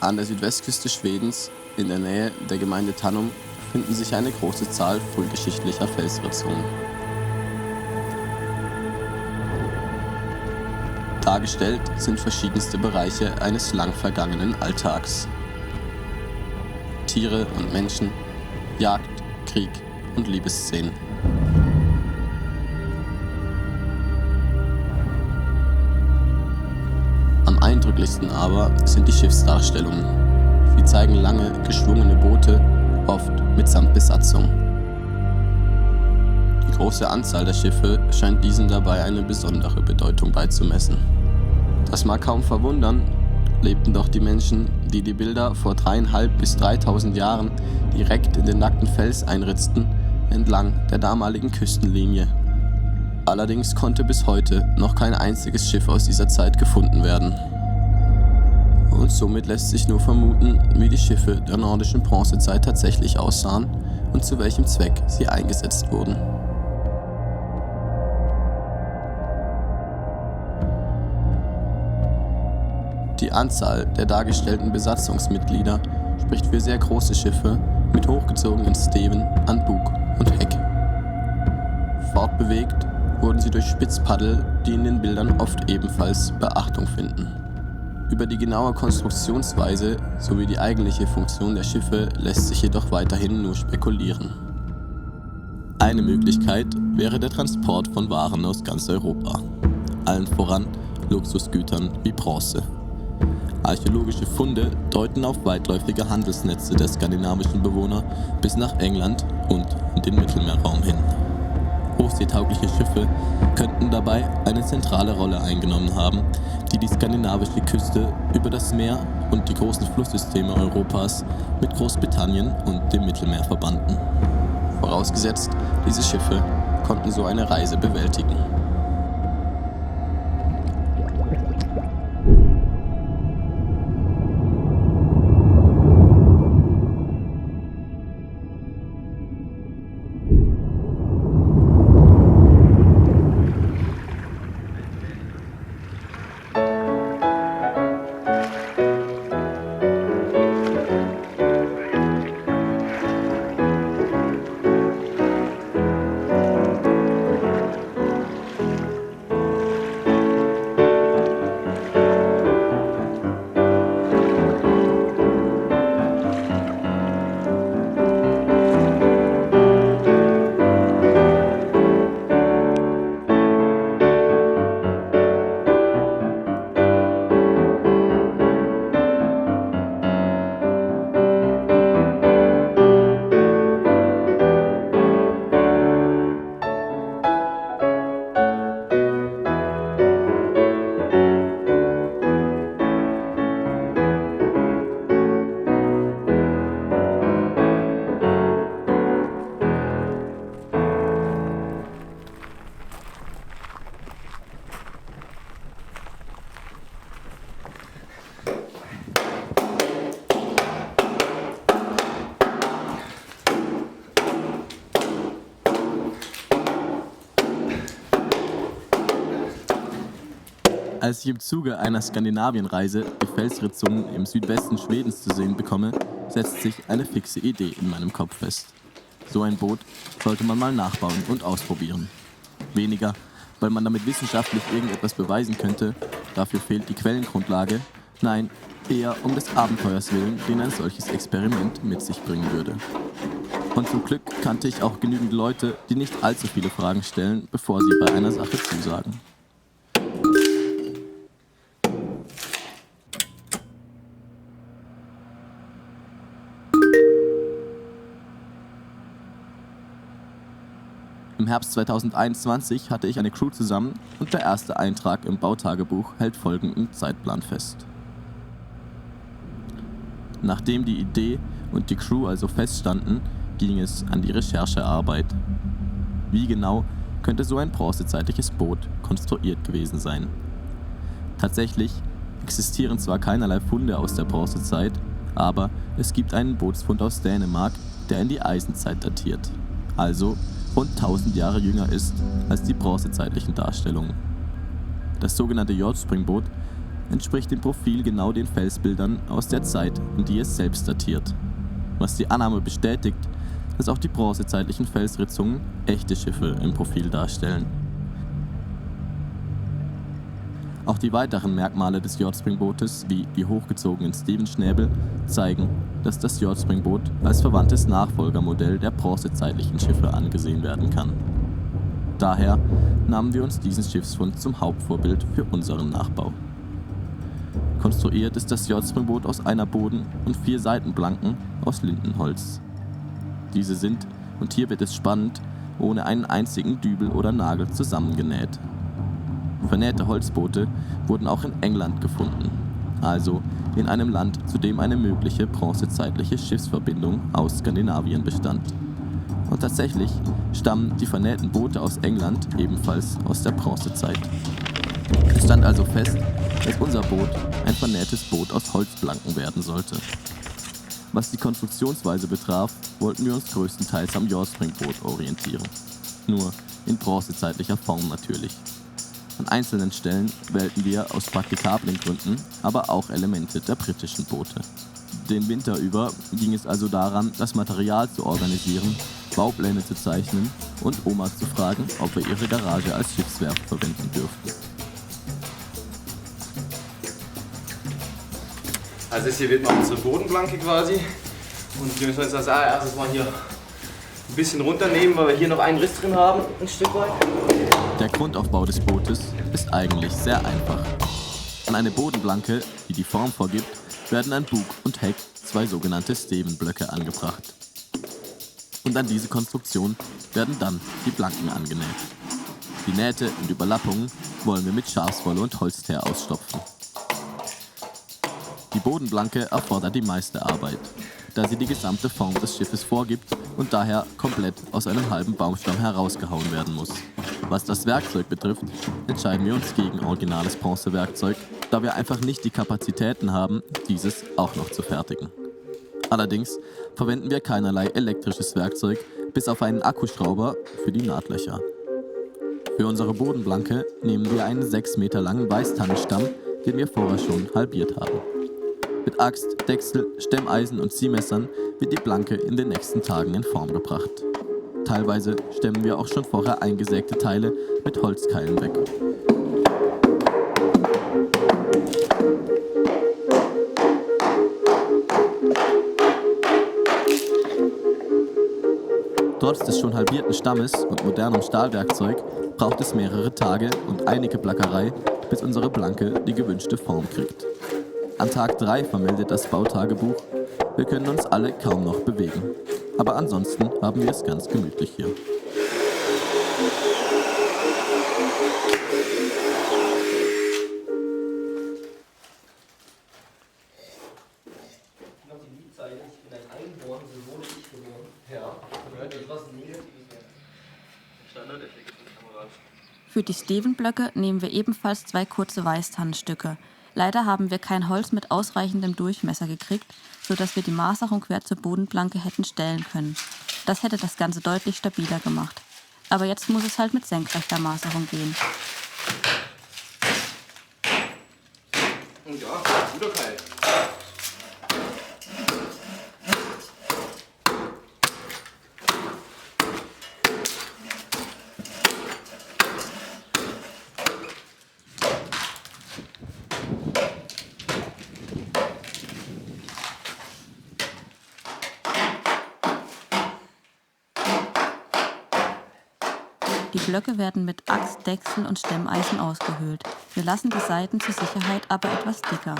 An der Südwestküste Schwedens, in der Nähe der Gemeinde Tanum, finden sich eine große Zahl frühgeschichtlicher Felsritzungen. Dargestellt sind verschiedenste Bereiche eines lang vergangenen Alltags. Tiere und Menschen, Jagd, Krieg und Liebesszenen. Am eindrücklichsten aber sind die Schiffsdarstellungen. Sie zeigen lange, geschwungene Boote, oft mitsamt Besatzung. Die große Anzahl der Schiffe scheint diesen dabei eine besondere Bedeutung beizumessen. Das mag kaum verwundern, lebten doch die Menschen, die die Bilder vor 3.500 bis 3.000 Jahren direkt in den nackten Fels einritzten, entlang der damaligen Küstenlinie. Allerdings konnte bis heute noch kein einziges Schiff aus dieser Zeit gefunden werden. Und somit lässt sich nur vermuten, wie die Schiffe der nordischen Bronzezeit tatsächlich aussahen und zu welchem Zweck sie eingesetzt wurden. Die Anzahl der dargestellten Besatzungsmitglieder spricht für sehr große Schiffe mit hochgezogenen Steven an Bug und Heck. Fortbewegt wurden sie durch Spitzpaddel, die in den Bildern oft ebenfalls Beachtung finden. Über die genaue Konstruktionsweise sowie die eigentliche Funktion der Schiffe lässt sich jedoch weiterhin nur spekulieren. Eine Möglichkeit wäre der Transport von Waren aus ganz Europa, allen voran Luxusgütern wie Bronze. Archäologische Funde deuten auf weitläufige Handelsnetze der skandinavischen Bewohner bis nach England und in den Mittelmeerraum hin. Hochseetaugliche Schiffe könnten dabei eine zentrale Rolle eingenommen haben, die die skandinavische Küste über das Meer und die großen Flusssysteme Europas mit Großbritannien und dem Mittelmeer verbanden. Vorausgesetzt, diese Schiffe konnten so eine Reise bewältigen. Als ich im Zuge einer Skandinavienreise die Felsritzungen im Südwesten Schwedens zu sehen bekomme, setzt sich eine fixe Idee in meinem Kopf fest. So ein Boot sollte man mal nachbauen und ausprobieren. Weniger, weil man damit wissenschaftlich irgendetwas beweisen könnte, dafür fehlt die Quellengrundlage, nein, eher um des Abenteuers willen, den ein solches Experiment mit sich bringen würde. Und zum Glück kannte ich auch genügend Leute, die nicht allzu viele Fragen stellen, bevor sie bei einer Sache zusagen. Im Herbst 2021 hatte ich eine Crew zusammen und der erste Eintrag im Bautagebuch hält folgenden Zeitplan fest. Nachdem die Idee und die Crew also feststanden, ging es an die Recherchearbeit. Wie genau könnte so ein bronzezeitliches Boot konstruiert gewesen sein? Tatsächlich existieren zwar keinerlei Funde aus der Bronzezeit, aber es gibt einen Bootsfund aus Dänemark, der in die Eisenzeit datiert, also rund 1000 Jahre jünger ist als die bronzezeitlichen Darstellungen. Das sogenannte Hjortspringboot entspricht im Profil genau den Felsbildern aus der Zeit, in die es selbst datiert. Was die Annahme bestätigt, dass auch die bronzezeitlichen Felsritzungen echte Schiffe im Profil darstellen. Auch die weiteren Merkmale des Jordspringbootes, wie die hochgezogenen Stevens-Schnäbel, zeigen, dass das Jordspringboot als verwandtes Nachfolgermodell der bronzezeitlichen Schiffe angesehen werden kann. Daher nahmen wir uns diesen Schiffsfund zum Hauptvorbild für unseren Nachbau. Konstruiert ist das Jordspringboot aus einer Boden- und 4 Seitenplanken aus Lindenholz. Diese sind, und hier wird es spannend, ohne einen einzigen Dübel oder Nagel zusammengenäht. Vernähte Holzboote wurden auch in England gefunden, also in einem Land, zu dem eine mögliche bronzezeitliche Schiffsverbindung aus Skandinavien bestand. Und tatsächlich stammen die vernähten Boote aus England ebenfalls aus der Bronzezeit. Es stand also fest, dass unser Boot ein vernähtes Boot aus Holzplanken werden sollte. Was die Konstruktionsweise betraf, wollten wir uns größtenteils am Jordspringboot orientieren. Nur in bronzezeitlicher Form natürlich. An einzelnen Stellen wählten wir aus praktikablen Gründen aber auch Elemente der britischen Boote. Den Winter über ging es also daran, das Material zu organisieren, Baupläne zu zeichnen und Oma zu fragen, ob wir ihre Garage als Schiffswerft verwenden dürften. Also das hier wird mal unsere Bodenplanke quasi. Und wir müssen uns als erstes mal hier ein bisschen runternehmen, weil wir hier noch einen Riss drin haben, ein Stück weit. Der Grundaufbau des Bootes ist eigentlich sehr einfach. An eine Bodenplanke, die die Form vorgibt, werden an Bug und Heck 2 sogenannte Stevenblöcke angebracht. Und an diese Konstruktion werden dann die Planken angenäht. Die Nähte und Überlappungen wollen wir mit Schafswolle und Holzteer ausstopfen. Die Bodenplanke erfordert die meiste Arbeit, da sie die gesamte Form des Schiffes vorgibt und daher komplett aus einem halben Baumstamm herausgehauen werden muss. Was das Werkzeug betrifft, entscheiden wir uns gegen originales Bronzewerkzeug, da wir einfach nicht die Kapazitäten haben, dieses auch noch zu fertigen. Allerdings verwenden wir keinerlei elektrisches Werkzeug, bis auf einen Akkuschrauber für die Nahtlöcher. Für unsere Bodenplanke nehmen wir einen 6 Meter langen Weißtannenstamm, den wir vorher schon halbiert haben. Mit Axt, Dechsel, Stemmeisen und Ziehmessern wird die Planke in den nächsten Tagen in Form gebracht. Teilweise stemmen wir auch schon vorher eingesägte Teile mit Holzkeilen weg. Trotz des schon halbierten Stammes und modernem Stahlwerkzeug braucht es mehrere Tage und einige Plackerei, bis unsere Planke die gewünschte Form kriegt. An Tag 3 vermeldet das Bautagebuch, wir können uns alle kaum noch bewegen. Aber ansonsten haben wir es ganz gemütlich hier. Für die Stevenblöcke nehmen wir ebenfalls 2 kurze Weißtannenstücke. Leider haben wir kein Holz mit ausreichendem Durchmesser gekriegt, sodass wir die Maserung quer zur Bodenplanke hätten stellen können. Das hätte das Ganze deutlich stabiler gemacht. Aber jetzt muss es halt mit senkrechter Maserung gehen. Und ja, guter Keil. Die Blöcke werden mit Axt, Dechsel und Stemmeisen ausgehöhlt. Wir lassen die Seiten zur Sicherheit aber etwas dicker.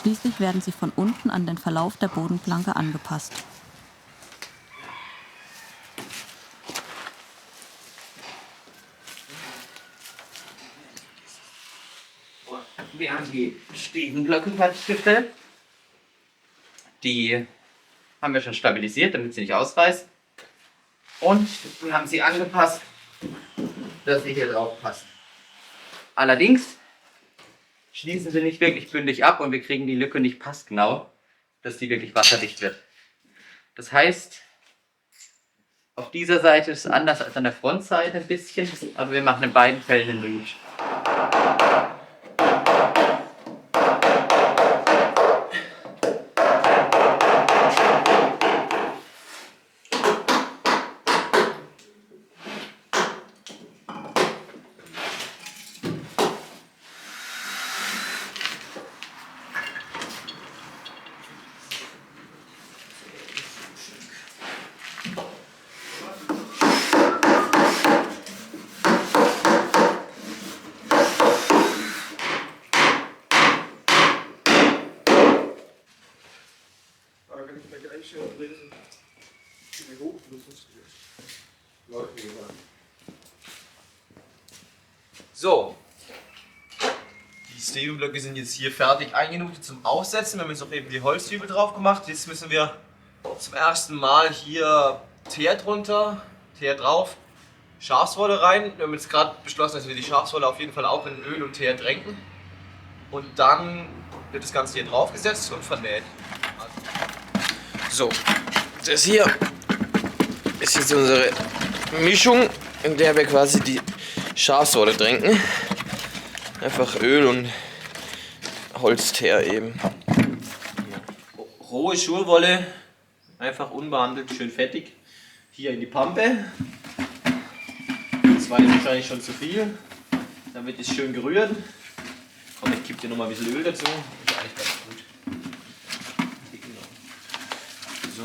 Schließlich werden sie von unten an den Verlauf der Bodenplanke angepasst. Wir haben die Stiegenblöcke fertiggestellt. Die haben wir schon stabilisiert, damit sie nicht ausreißt. Und wir haben sie angepasst, dass sie hier drauf passen. Allerdings schließen sie nicht wirklich bündig ab und wir kriegen die Lücke nicht passgenau, dass die wirklich wasserdicht wird. Das heißt, auf dieser Seite ist es anders als an der Frontseite ein bisschen, aber wir machen in beiden Fällen einen Reach. So, die Stehblöcke sind jetzt hier fertig eingenutet zum Aufsetzen. Wir haben jetzt auch eben die Holzdübel drauf gemacht. Jetzt müssen wir zum ersten Mal hier Teer drunter, Teer drauf, Schafswolle rein. Wir haben jetzt gerade beschlossen, dass wir die Schafswolle auf jeden Fall auch in Öl und Teer tränken. Und dann wird das Ganze hier drauf gesetzt und vernäht. So, das hier ist jetzt unsere Mischung, in der wir quasi die Schafswolle tränken. Einfach Öl und Holzteer eben. Rohe Schurwolle, einfach unbehandelt, schön fettig. Hier in die Pampe. Das war jetzt wahrscheinlich schon zu viel. Dann wird es schön gerührt. Komm, ich gebe dir noch mal ein bisschen Öl dazu. Ist eigentlich ganz gut. So.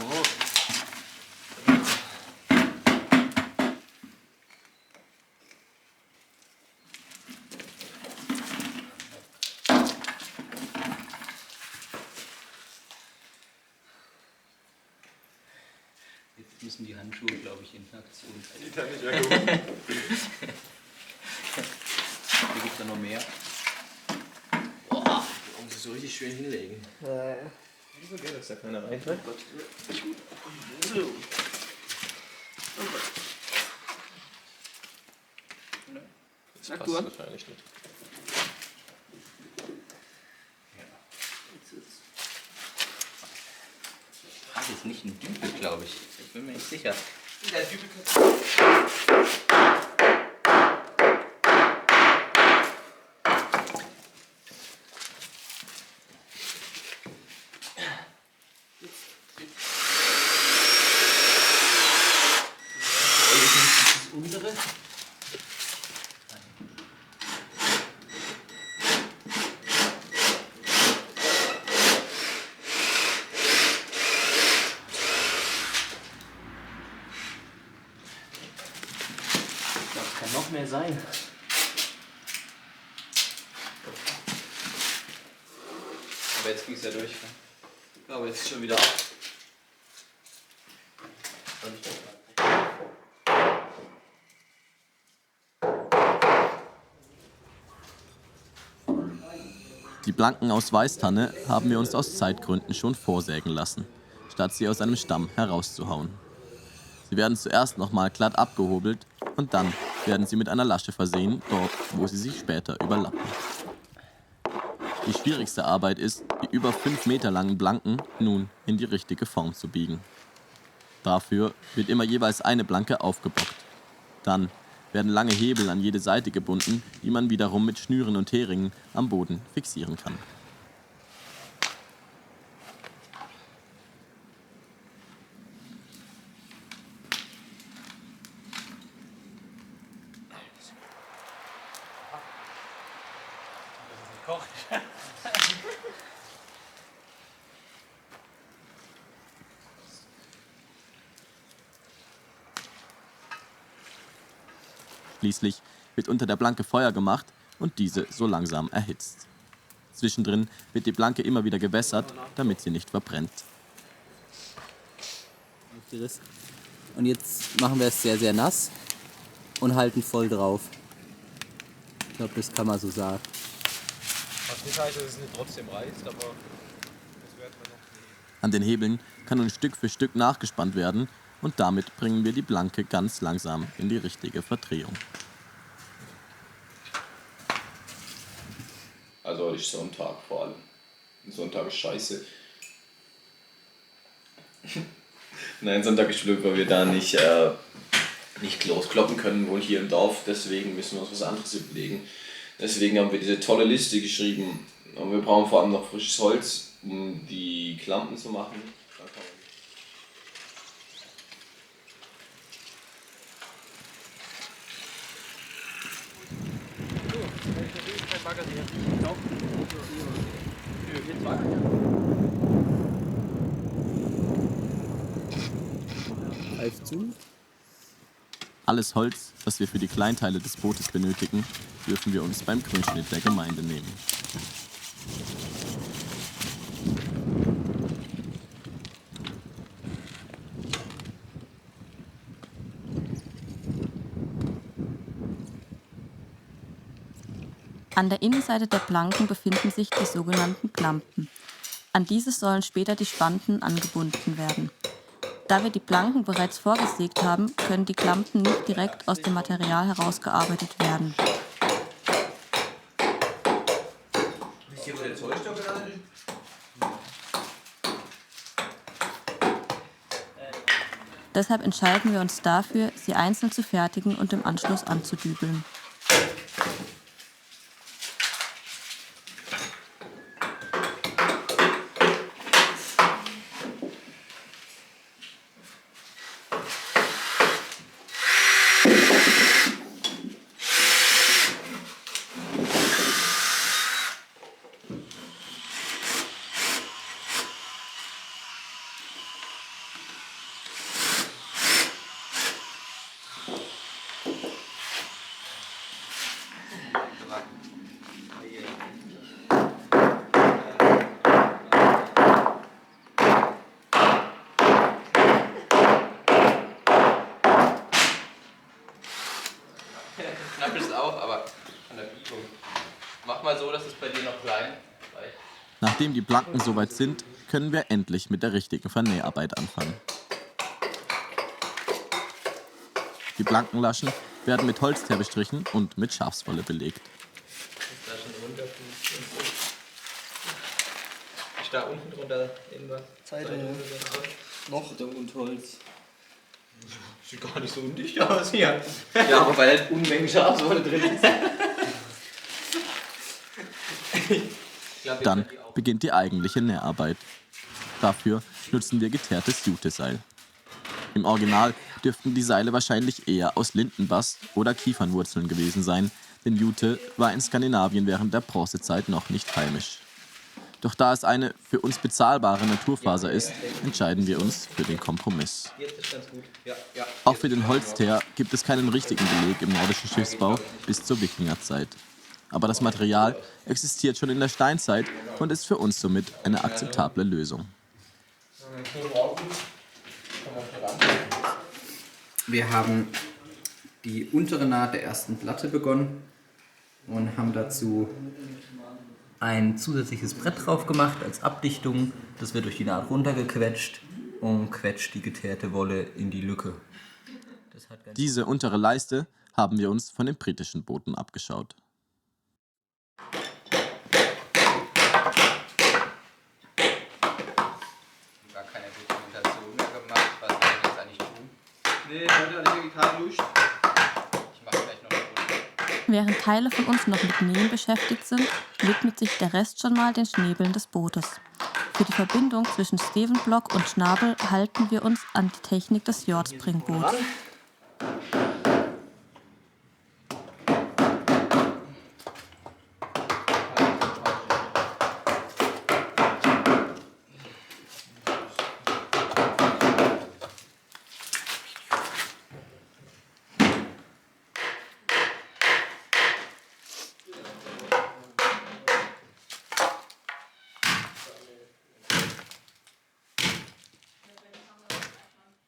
Jetzt müssen die Handschuhe, glaube ich, in Aktion sein. Sieht ja nicht mehr gut. Hier gibt es ja noch mehr. Boah, da muss ich so richtig schön hinlegen. Wieso geht das da keiner rein? So. Das passt wahrscheinlich nicht. Das ist nicht ein Dübel, glaube ich. Ich bin mir nicht sicher. Der Dübel Unsere? Das kann noch mehr sein. Aber jetzt ging es ja durch. Aber jetzt ist schon wieder ab. Die Planken aus Weißtanne haben wir uns aus Zeitgründen schon vorsägen lassen, statt sie aus einem Stamm herauszuhauen. Sie werden zuerst nochmal glatt abgehobelt und dann werden sie mit einer Lasche versehen, dort wo sie sich später überlappen. Die schwierigste Arbeit ist, die über 5 Meter langen Planken nun in die richtige Form zu biegen. Dafür wird immer jeweils eine Planke aufgebockt. Dann werden lange Hebel an jede Seite gebunden, die man wiederum mit Schnüren und Heringen am Boden fixieren kann. Schließlich wird unter der Planke Feuer gemacht und diese so langsam erhitzt. Zwischendrin wird die Planke immer wieder gewässert, damit sie nicht verbrennt. Und jetzt machen wir es sehr, sehr nass und halten voll drauf. Ich glaube, das kann man so sagen. Das heißt, dass es nicht trotzdem reißt, aber das werden wir noch sehen. An den Hebeln kann nun Stück für Stück nachgespannt werden und damit bringen wir die Planke ganz langsam in die richtige Verdrehung. Also heute ist Sonntag vor allem. Sonntag ist scheiße. Nein, Sonntag ist blöd, weil wir da nicht loskloppen können, wohl hier im Dorf. Deswegen müssen wir uns was anderes überlegen. Deswegen haben wir diese tolle Liste geschrieben. Und wir brauchen vor allem noch frisches Holz, um die Klampen zu machen. Dann kann man Greif zu. Alles Holz, das wir für die Kleinteile des Bootes benötigen, dürfen wir uns beim Grünschnitt der Gemeinde nehmen. An der Innenseite der Planken befinden sich die sogenannten Klampen. An diese sollen später die Spanten angebunden werden. Da wir die Planken bereits vorgesägt haben, können die Klampen nicht direkt aus dem Material herausgearbeitet werden. Wisst ihr, wo der Zollstock gelandet ist? Deshalb entscheiden wir uns dafür, sie einzeln zu fertigen und im Anschluss anzudübeln. Knapp ist es auch, aber von der Biegung. Mach mal so, dass es bei dir noch klein reicht. Nachdem die Planken soweit sind, können wir endlich mit der richtigen Vernäharbeit anfangen. Die Plankenlaschen werden mit Holzteer bestrichen und mit Schafswolle belegt. Ist da unten drunter irgendwas? Zeitung. Noch und Holz. Sieht gar nicht so undicht aus hier. Ja, aber weil halt Unmengen Schafswolle drin ist. Dann beginnt die eigentliche Näharbeit. Dafür nutzen wir geteertes Juteseil. Im Original dürften die Seile wahrscheinlich eher aus Lindenbast oder Kiefernwurzeln gewesen sein, denn Jute war in Skandinavien während der Bronzezeit noch nicht heimisch. Doch da es eine für uns bezahlbare Naturfaser ist, entscheiden wir uns für den Kompromiss. Jetzt ist ganz gut. Ja, ja. Auch für den Holzteer gibt es keinen richtigen Beleg im nordischen Schiffsbau bis zur Wikingerzeit. Aber das Material existiert schon in der Steinzeit und ist für uns somit eine akzeptable Lösung. Wir haben die untere Naht der ersten Platte begonnen und haben dazu ein zusätzliches Brett drauf gemacht als Abdichtung. Das wird durch die Naht runtergequetscht und quetscht die geteerte Wolle in die Lücke. Das hat ganz Diese untere Leiste haben wir uns von den britischen Booten abgeschaut. Gar keine Dokumentation mehr gemacht, was soll ich jetzt eigentlich tun? Nee, heute hatte ich keine Lust. Ich mache gleich noch eine Runde. Während Teile von uns noch mit Nähen beschäftigt sind, widmet sich der Rest schon mal den Schnäbeln des Bootes. Für die Verbindung zwischen Stevenblock und Schnabel halten wir uns an die Technik des Jordspringboots.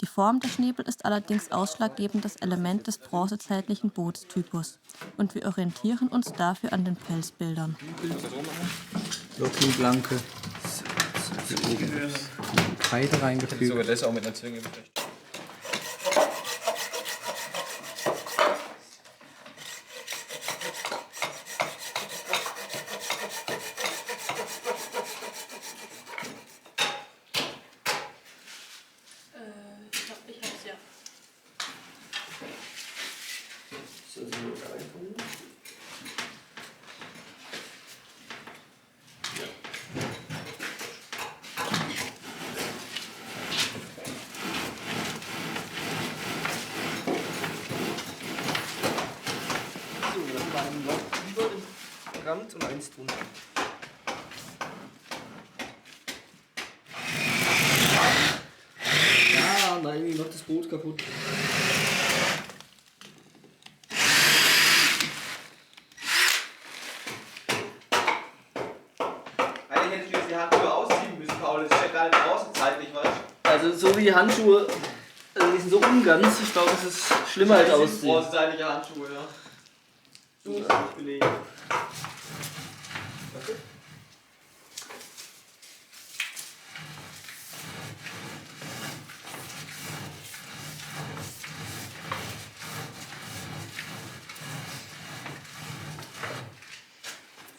Die Form der Schnäbel ist allerdings ausschlaggebendes Element des bronzezeitlichen Bootstypus und wir orientieren uns dafür an den Felsbildern. Lokingblanke. Kreide reingefügt. Sogar das auch mit einer Zwinge beflechten. Ich hab's ja. Rand und eins drunter. Ja, nein, ich mach das Boot kaputt. Eigentlich hätte ich jetzt die Handschuhe ausziehen müssen, Paul. Das ist ja gar nicht draußen zeitlich, was? Also so wie die Handschuhe, also die sind so unganz, ich glaube, es ist schlimmer als ausziehen. Bronzezeitige Handschuhe, ja. Du musst nicht belegen.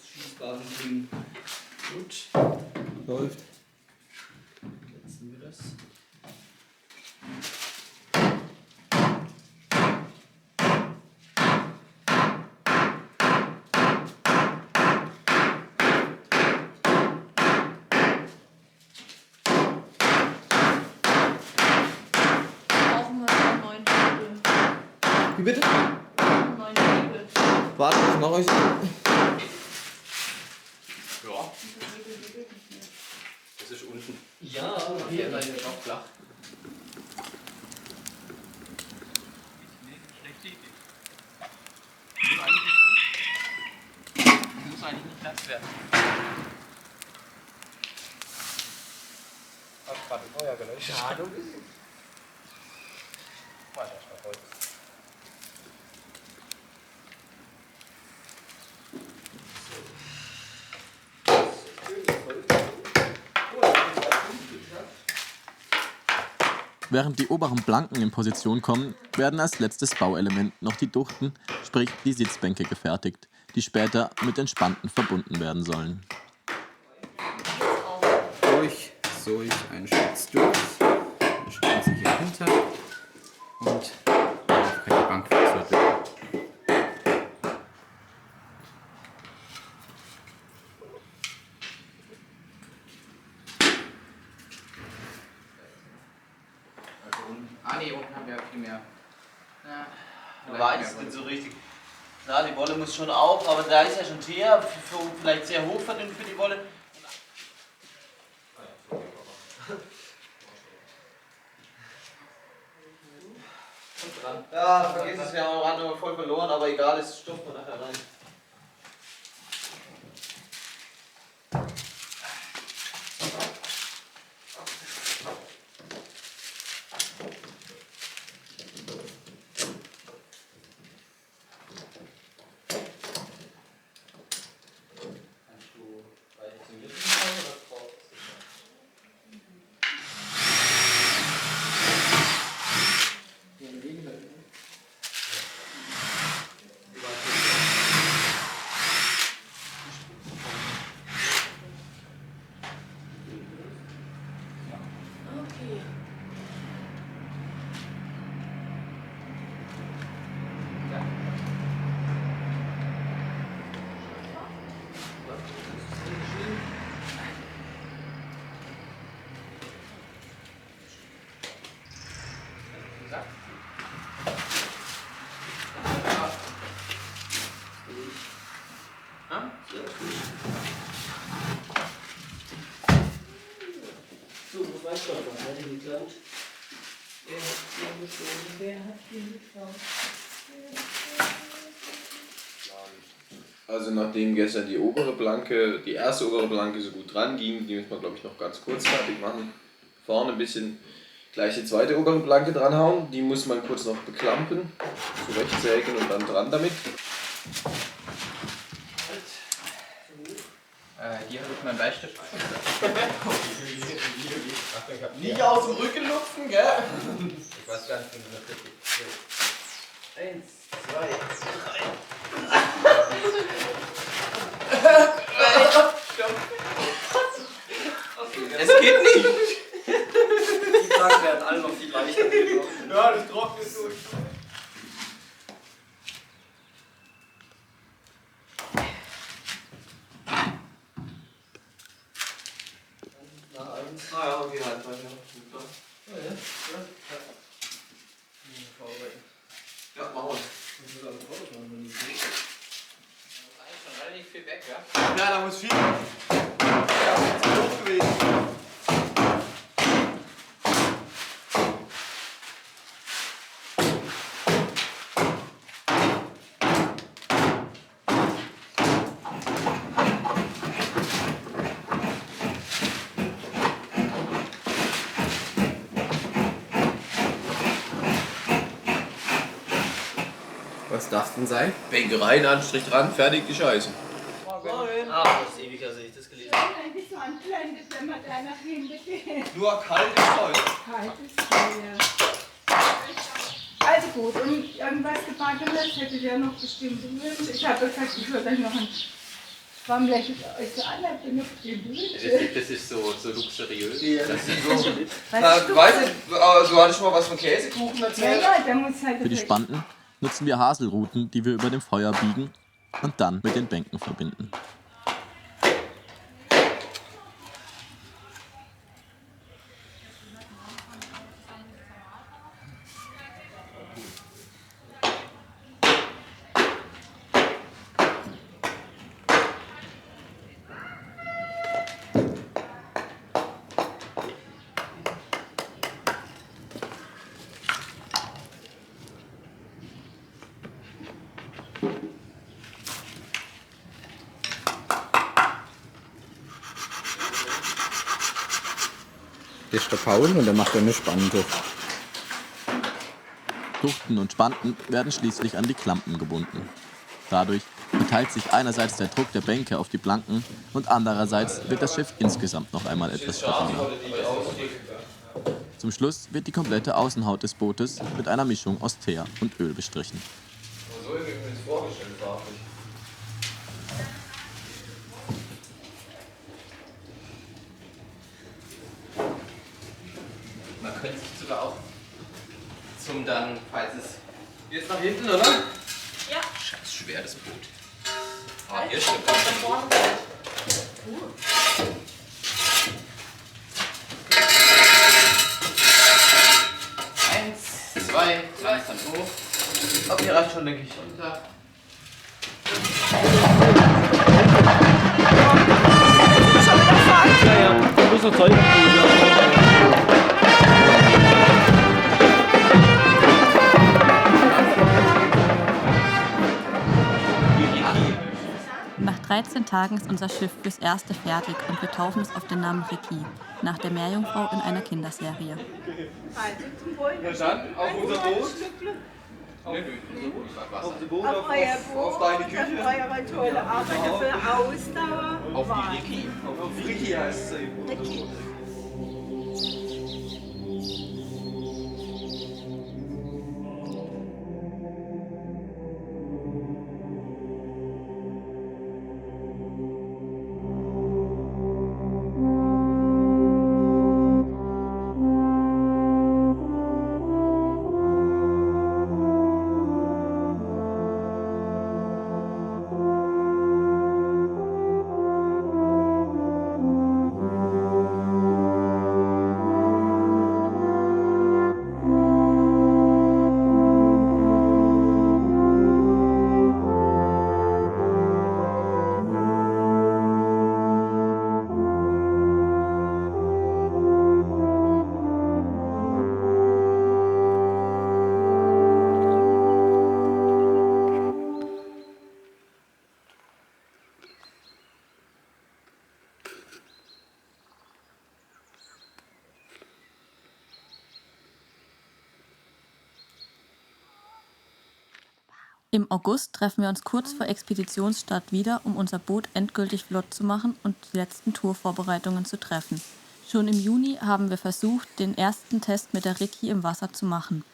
Schießbaren Ding. Gut. Läuft. Setzen wir das. Brauchen wir einen neuen Hebel. Wie bitte? Einen neuen Hebel. Warte, ich mach euch. Ja. Das ist unten. Ja, Hier seid ihr noch flach. Muss eigentlich nicht nass werden. Hab gerade Feuer gelöscht. Ja, du bist. Warte, ich mach Holz. Während die oberen Planken in Position kommen, werden als letztes Bauelement noch die Duchten, sprich die Sitzbänke gefertigt, die später mit den Spanten verbunden werden sollen. Durch einen Schutz durch. Dann stellen Sie hier hinter und darauf kann die Bank fixiert werden. Nee, unten haben wir viel mehr. Ja, Weiß es nicht so richtig. Na, die Wolle muss schon auch, aber da ist ja schon Teer, vielleicht sehr hoch für die Wolle. Ja, vergiss es, wir haben am Rand voll verloren, aber egal, es stopft man nachher rein. So, was weißt du noch? Was hat die geklaut? Wer hat den geklaut? Also nachdem gestern die erste obere Planke so gut dran ging, die müssen wir glaube ich noch ganz kurz fertig machen. Vorne ein bisschen Gleich die zweite obere Planke dranhauen. Die muss man kurz noch beklampen, zurechtsägen und dann dran damit. Hier habe ich meinen Bleistift. Nicht aus dem Rücken lupfen, gell? Ich weiß gar nicht, wie man das richtig. 1, 2, 3. Es geht nicht! Die Fragen werden alle noch viel leichter. Ja, das trocknet durch. Ja, okay, halt weiter. Ja, machen wir. Da ist schon relativ viel weg, ja? Ja, da muss viel. Ja, das ist hoch gewesen. Was darf denn sein? Bänkereien, Anstrich dran, fertig, die Scheiße. Ah, das ist ewig, als ich das gelesen habe. Ein bisschen anblendet, wenn man da nach hinten geht. Nur kalt ist heute. Kaltes Feuer. Also gut, und irgendwas Gebackenes hättet ihr noch bestimmt gewünscht. Ich habe gesagt, ich würde euch noch ein Schwammlächeln euch so an, habt ihr noch gewünscht. Das ist so luxuriös. Das ist so. Weißt du, Weiß ich, du hattest schon mal was von Käsekuchen ja, erzählt? ja, da muss halt Für die Spanten nutzen wir Haselruten, die wir über dem Feuer biegen und dann mit den Bänken verbinden. Das ist der Paul und der macht eine Spannte. Tuchten und Spanten werden schließlich an die Klampen gebunden. Dadurch verteilt sich einerseits der Druck der Bänke auf die Planken und andererseits wird das Schiff insgesamt noch einmal etwas stabiler. Zum Schluss wird die komplette Außenhaut des Bootes mit einer Mischung aus Teer und Öl bestrichen. So habe ich mir das vorgestellt, farblich. Man könnte sich sogar auch zum dann, falls es... Jetzt nach hinten, oder? Scheiß schwer, das Boot. Ah, hier stimmt. Eins, zwei, langsam hoch. Aber hier reicht schon, denke ich. Runter. Ja, ja, du musst noch Zeug Nach 13 Tagen ist unser Schiff fürs Erste fertig und wir taufen es auf den Namen Ricky, nach der Meerjungfrau in einer Kinderserie. Also zum Wohl. Na dann, auf unser Boot. Auf unser Boot, Auf euer Boot, auf deine Küche. auf eure tolle Arbeit, für Ausdauer. Auf die Ricky. Auf Ricky heißt es eben. Ricky. Im August treffen wir uns kurz vor Expeditionsstart wieder, um unser Boot endgültig flott zu machen und die letzten Tourvorbereitungen zu treffen. Schon im Juni haben wir versucht, den ersten Test mit der Ricky im Wasser zu machen.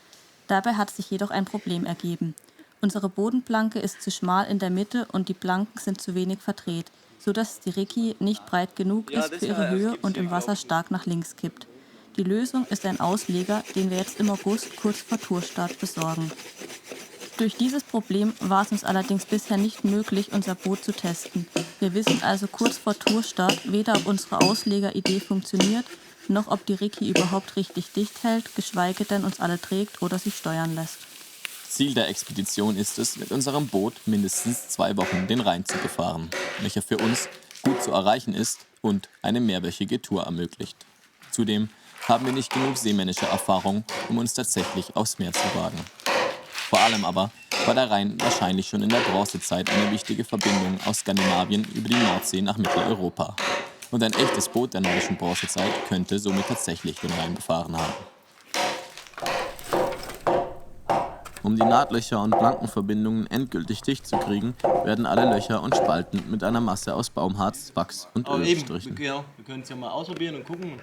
Dabei hat sich jedoch ein Problem ergeben. Unsere Bodenplanke ist zu schmal in der Mitte und die Planken sind zu wenig verdreht, sodass die Ricky nicht breit genug ist für ihre Höhe und im Wasser stark nach links kippt. Die Lösung ist ein Ausleger, den wir jetzt im August kurz vor Tourstart besorgen. Durch dieses Problem war es uns allerdings bisher nicht möglich, unser Boot zu testen. Wir wissen also kurz vor Tourstart weder, ob unsere Auslegeridee funktioniert, noch ob die Ricky überhaupt richtig dicht hält, geschweige denn uns alle trägt oder sich steuern lässt. Ziel der Expedition ist es, mit unserem Boot mindestens 2 Wochen den Rhein zu befahren, welcher für uns gut zu erreichen ist und eine mehrwöchige Tour ermöglicht. Zudem haben wir nicht genug seemännische Erfahrung, um uns tatsächlich aufs Meer zu wagen. Vor allem aber war der Rhein wahrscheinlich schon in der Bronzezeit eine wichtige Verbindung aus Skandinavien über die Nordsee nach Mitteleuropa. Und ein echtes Boot der nordischen Bronzezeit könnte somit tatsächlich den Rhein befahren haben. Um die Nahdlöcher und Plankenverbindungen endgültig dicht zu kriegen, werden alle Löcher und Spalten mit einer Masse aus Baumharz, Wachs und Öl gestrichen. Genau, wir können es ja mal ausprobieren und gucken.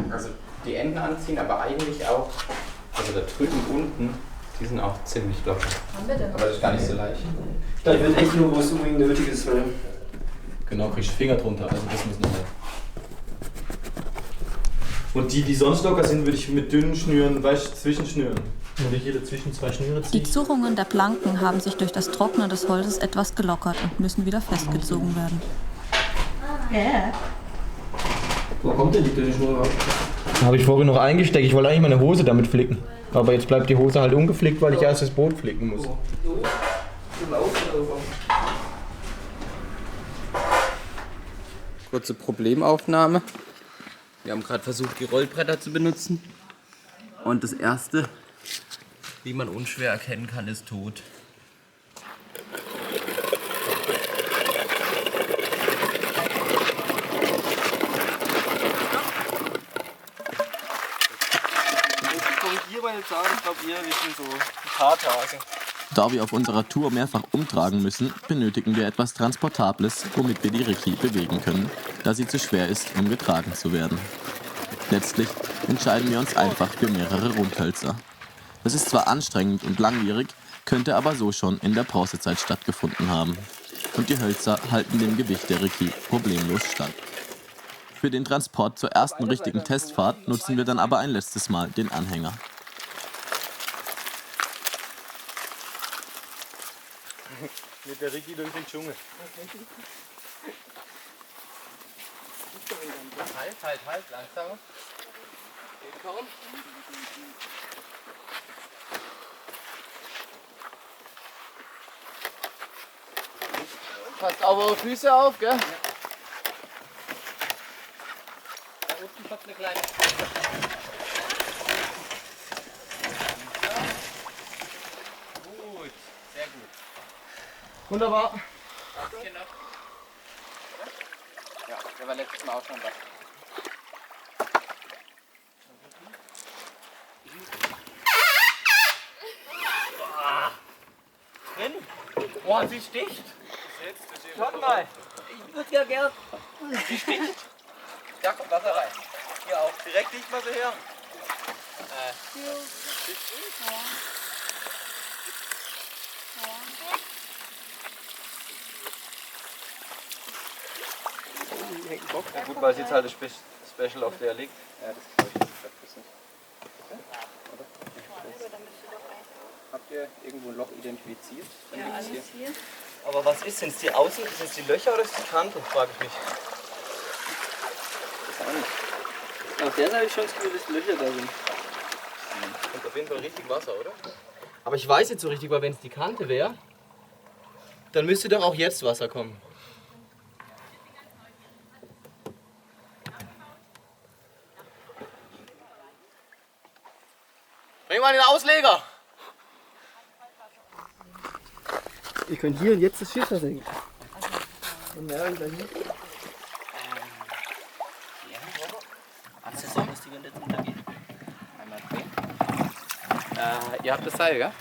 Also die Enden anziehen, aber eigentlich auch, also da drüben unten, die sind auch ziemlich locker. Aber das ist gar nicht so leicht. Da wird echt nur was unbedingt Nötiges, weil. Genau, kriegst du Finger drunter, also das muss noch. Und die sonst locker sind, würde ich mit dünnen Schnüren, zwischenschnüren. Würde ich hier dazwischen 2 Schnüre ziehen. Die Zurrungen der Planken haben sich durch das Trocknen des Holzes etwas gelockert und müssen wieder festgezogen werden. Wo kommt denn die dünne Schnur raus? Habe ich vorhin noch eingesteckt. Ich wollte eigentlich meine Hose damit flicken. Aber jetzt bleibt die Hose halt ungeflickt, weil ich erst das Boot flicken muss. Kurze Problemaufnahme. Wir haben gerade versucht, die Rollbretter zu benutzen. Und das erste, wie man unschwer erkennen kann, ist tot. Ich glaube, wir sind so ein paar Tage. Da wir auf unserer Tour mehrfach umtragen müssen, benötigen wir etwas Transportables, womit wir die Ricky bewegen können, da sie zu schwer ist, um getragen zu werden. Letztlich entscheiden wir uns einfach für mehrere Rundhölzer. Das ist zwar anstrengend und langwierig, könnte aber so schon in der Bronzezeit stattgefunden haben. Und die Hölzer halten dem Gewicht der Ricky problemlos stand. Für den Transport zur ersten richtigen Testfahrt nutzen wir dann aber ein letztes Mal den Anhänger. Mit der Ricky durch den Dschungel. Halt, langsamer. Geht kaum. Passt auf eure Füße auf, gell? Da unten kommt eine kleine. Gut, sehr gut. Wunderbar. Genau. Ja, der war letztes Mal auch schon was. Drin? Boah, sie sticht. Schaut mal. Ich würde ja gern. Sie sticht. Da kommt Wasser rein. Hier auch. Direkt nicht mal so her. Ja, gut, weil es jetzt halt das Special auf der liegt. Ja, das ist nicht. Habt ihr irgendwo ein Loch identifiziert? Ja, alles hier. Aber was ist? Sind es die Außen, sind es die Löcher oder ist es die Kante? Frage ich mich. Das auch nicht. Auf der Seite habe ich schon das Gefühl, dass die Löcher da sind. Kommt auf jeden Fall richtig Wasser, oder? Aber ich weiß nicht so richtig, weil wenn es die Kante wäre, dann müsste doch auch jetzt Wasser kommen. Bring mal den Ausleger! Ich könnte hier und jetzt das Schiff versenken. Und mehr ich gleich nicht. Hast du so, dass die Wände drunter geht? Einmal drehen. Ihr habt das Seil, gell?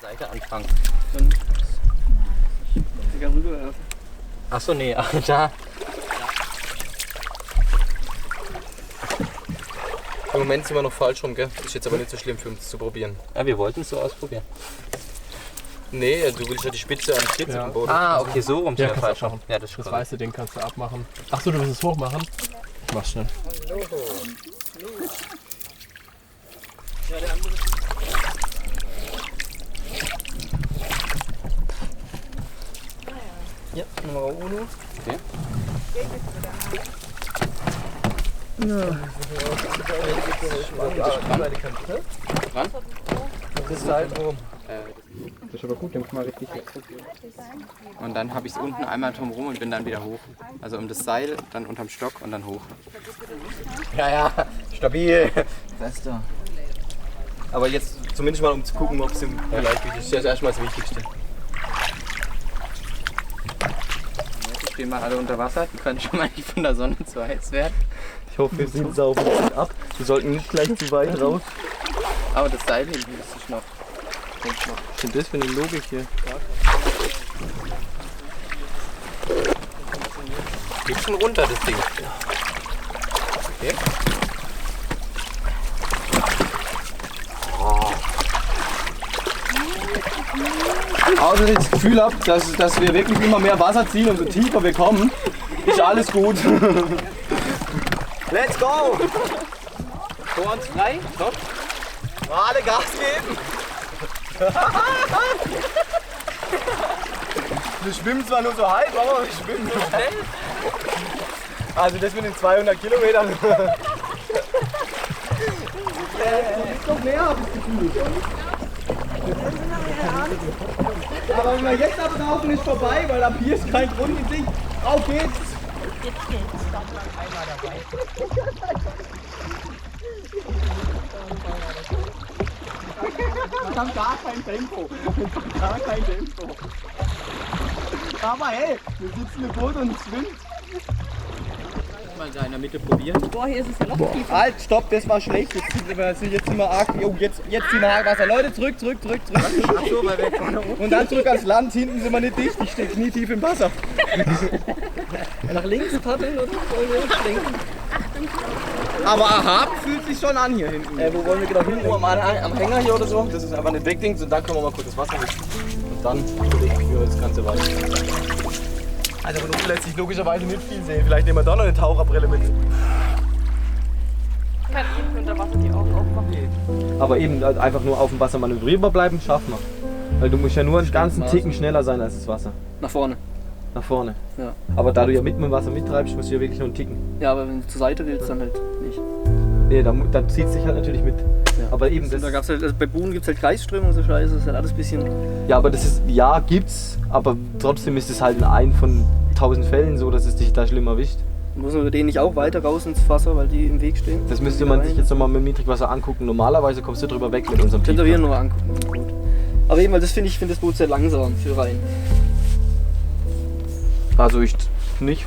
Seite anfangen. Achso, nee, da. Im Moment sind wir noch falsch rum, gell? Ist jetzt aber nicht so schlimm für uns zu probieren. Ja, wir wollten es so ausprobieren. Nee, du willst ja die Spitze an die Spitze vom Boden. Ah, okay, so rum. Ja, kannst du abmachen. Ja, das ist Das korrekt. weiße Ding kannst du abmachen. Achso, du willst es hoch machen? Ich mach's schnell. Ja, Nummer uno. Okay. Das ist halt rum. Das ist aber gut, den mal richtig. Und dann habe ich es unten einmal drumherum und bin dann wieder hoch. Also um das Seil, dann unterm Stock und dann hoch. Ja, stabil. Das da. Aber jetzt zumindest mal um zu gucken, ob es im Gleichgewicht ist. Das ist erstmal das Wichtigste. Die stehen mal alle unter Wasser, die können schon mal nicht von der Sonne zu heiß werden. Ich hoffe, wir sind sauber ab. Wir sollten nicht gleich zu weit raus. Aber das Seil hinten ist sich noch. Was ist denn das für eine Logik hier? Geht schon runter, das Ding. Okay. Also wenn ich das Gefühl habe, dass wir wirklich immer mehr Wasser ziehen, umso tiefer wir kommen, ist alles gut. Let's go! Vor uns frei, stopp. Mal alle Gas geben! Wir schwimmen zwar nur so halb, aber wir schwimmen so schnell. Also das mit den 200 Kilometern. Ist noch mehr, habe ich das Gefühl. Aber wenn wir jetzt abrauchen, ist vorbei, weil ab hier ist kein Grund in sich. Auf geht's! Jetzt geht's. Wir haben gar kein Tempo. Gar kein Tempo. Aber hey, wir sitzen im Boot und es schwimmt. Mal da in der Mitte probieren. Boah, hier ist es ja noch tiefer. Halt, stopp, das war schlecht. Jetzt sind wir arg. Oh, jetzt ziehen wir Wasser. Leute, zurück. Ach so, weil wir vorne oben. Und dann zurück ans Land. Hinten sind wir nicht dicht. Ich stehe knietief im Wasser. Nach links paddeln oder schwenken. Aber erhaben fühlt sich schon an hier hinten. Wo wollen wir genau hin? Am Hänger hier oder so? Das ist einfach ein Wegding. Und dann können wir mal kurz das Wasser mischen. Und dann überlegen wir uns das Ganze weiter. Also von oben lässt sich logischerweise nicht viel sehen. Vielleicht nehmen wir da noch eine Taucherbrille mit. Kann ich unter Wasser die Augen aufmachen? Aber eben einfach nur auf dem Wasser manövrierbar bleiben, schaffen wir. Weil du musst ja nur einen ganzen Ticken schneller sein als das Wasser. Nach vorne. Nach vorne. Ja. Aber da du ja mit dem Wasser mittreibst, musst du ja wirklich nur einen Ticken. Ja, aber wenn du zur Seite willst, dann halt nicht. Nee, dann zieht es sich halt natürlich mit. Ja. Aber eben das. Da gab's halt, also bei Buhnen gibt es halt Kreisströmung und so Scheiße, das ist halt alles ein bisschen. Ja, aber das ist. Ja, gibt's. Aber trotzdem ist es halt in einem von 1000 Fällen so, dass es dich da schlimm erwischt. Muss man denen nicht auch weiter raus ins Wasser, weil die im Weg stehen? Das müsste man sich jetzt nochmal mit dem Niedrigwasser angucken. Normalerweise kommst du drüber weg mit unserem Könnt ihr hier Tiefgang. nur angucken. Gut. Aber eben, weil das finde ich das Boot sehr langsam für rein. Also ich nicht.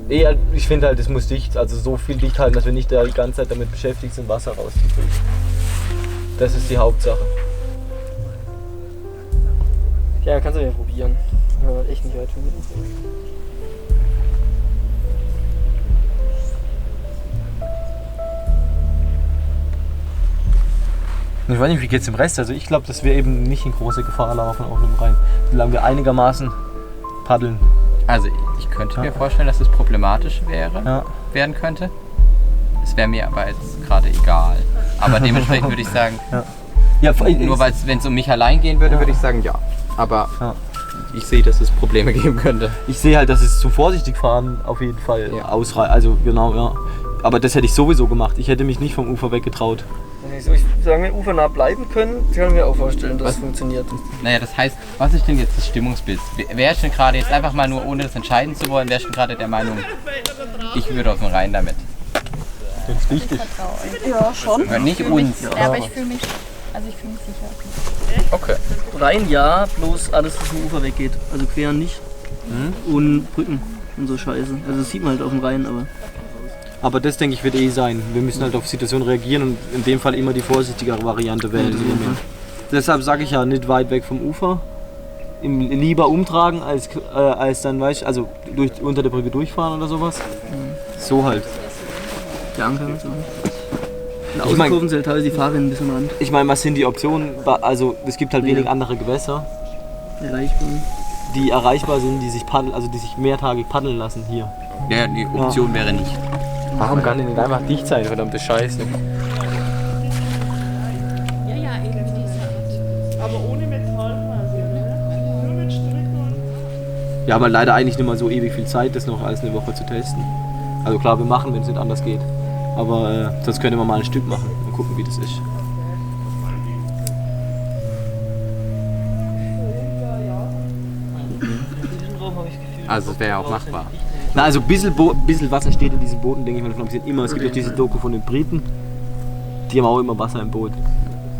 Eher, ich finde halt, es muss dicht, also so viel dicht halten, dass wir nicht da die ganze Zeit damit beschäftigt sind, Wasser rauszukriegen. Das ist die Hauptsache. Ja, kannst du ja probieren. Ja, echt nicht weit von mir. Ich weiß nicht, wie geht's im Rest? Also ich glaube, dass wir eben nicht in große Gefahr laufen auf dem Rhein. Solange wir einigermaßen paddeln. Also ich könnte mir vorstellen, dass es problematisch werden könnte. Es wäre mir aber jetzt gerade egal. Aber dementsprechend würde ich sagen, Ja, nur wenn es um mich allein gehen würde, würde ich sagen ja. Aber ich sehe, dass es Probleme geben könnte. ich sehe halt, dass es zum vorsichtig fahren auf jeden Fall ausreicht. Also genau, ja. Aber das hätte ich sowieso gemacht. Ich hätte mich nicht vom Ufer weggetraut. Also ich sagen, wir ufernah bleiben können, kann ich mir auch vorstellen, dass es funktioniert. Naja, das heißt, was ist denn jetzt das Stimmungsbild? Wer ist denn gerade jetzt einfach mal nur, ohne das entscheiden zu wollen, wer ist denn gerade der Meinung, ich würde auf den Rhein damit? Wenn es dicht ist. Ja, schon. Ja, nicht uns. Ja, aber ich fühle mich sicher. Okay. Rein ja, bloß alles, was vom Ufer weggeht. Also quer nicht. Und Brücken und so Scheiße. Also das sieht man halt auf dem Rhein, Aber das, denke ich, wird sein. Wir müssen halt auf die Situation reagieren und in dem Fall immer die vorsichtigere Variante wählen. Deshalb sage ich ja, nicht weit weg vom Ufer. Lieber umtragen als dann, weißt du, also unter der Brücke durchfahren oder sowas. So halt. Der Anker und so. In Außenkurven sind teilweise die Fahrerinnen ein bisschen ran. Ich meine, was sind die Optionen? Also es gibt halt wenig andere Gewässer, die erreichbar sind, die sich mehrtagig paddeln lassen hier. Ja, die Option wäre nicht. Warum kann die nicht einfach dicht sein, verdammte Scheiße? Ja, eben diese Art. Aber ohne Metall quasi, ne? Nur mit Stricken. Wir haben halt leider eigentlich nicht mal so ewig viel Zeit, das noch als eine Woche zu testen. Also klar, wir machen, wenn es nicht anders geht. Aber sonst können wir mal ein Stück machen und gucken, wie das ist. Also es wäre ja auch machbar. Na, also ein bisschen Wasser steht in diesen Booten, denke ich mal. Es gibt auch diese Doku von den Briten. Die haben auch immer Wasser im Boot.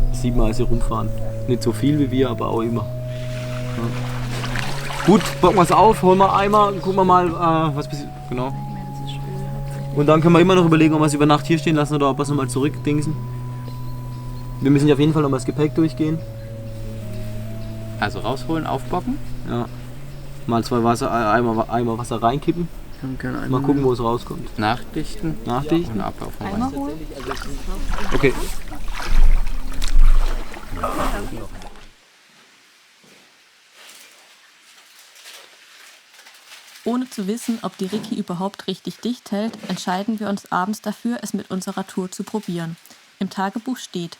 Das sieht man, als sie rumfahren. Nicht so viel wie wir, aber auch immer. Ja. Gut, packen wir es auf, holen wir Eimer, gucken wir mal, was genau. Und dann können wir immer noch überlegen, ob wir es über Nacht hier stehen lassen oder ob wir es nochmal zurückdingsen. Wir müssen ja auf jeden Fall nochmal das Gepäck durchgehen. Also rausholen, aufbocken? Ja. Mal 2 Eimer Wasser reinkippen. Mal gucken, wo es rauskommt. Nachdichten. Nachdichten. Und ablaufen. Eimer holen? Okay. Ohne zu wissen, ob die Ricky überhaupt richtig dicht hält, entscheiden wir uns abends dafür, es mit unserer Tour zu probieren. Im Tagebuch steht: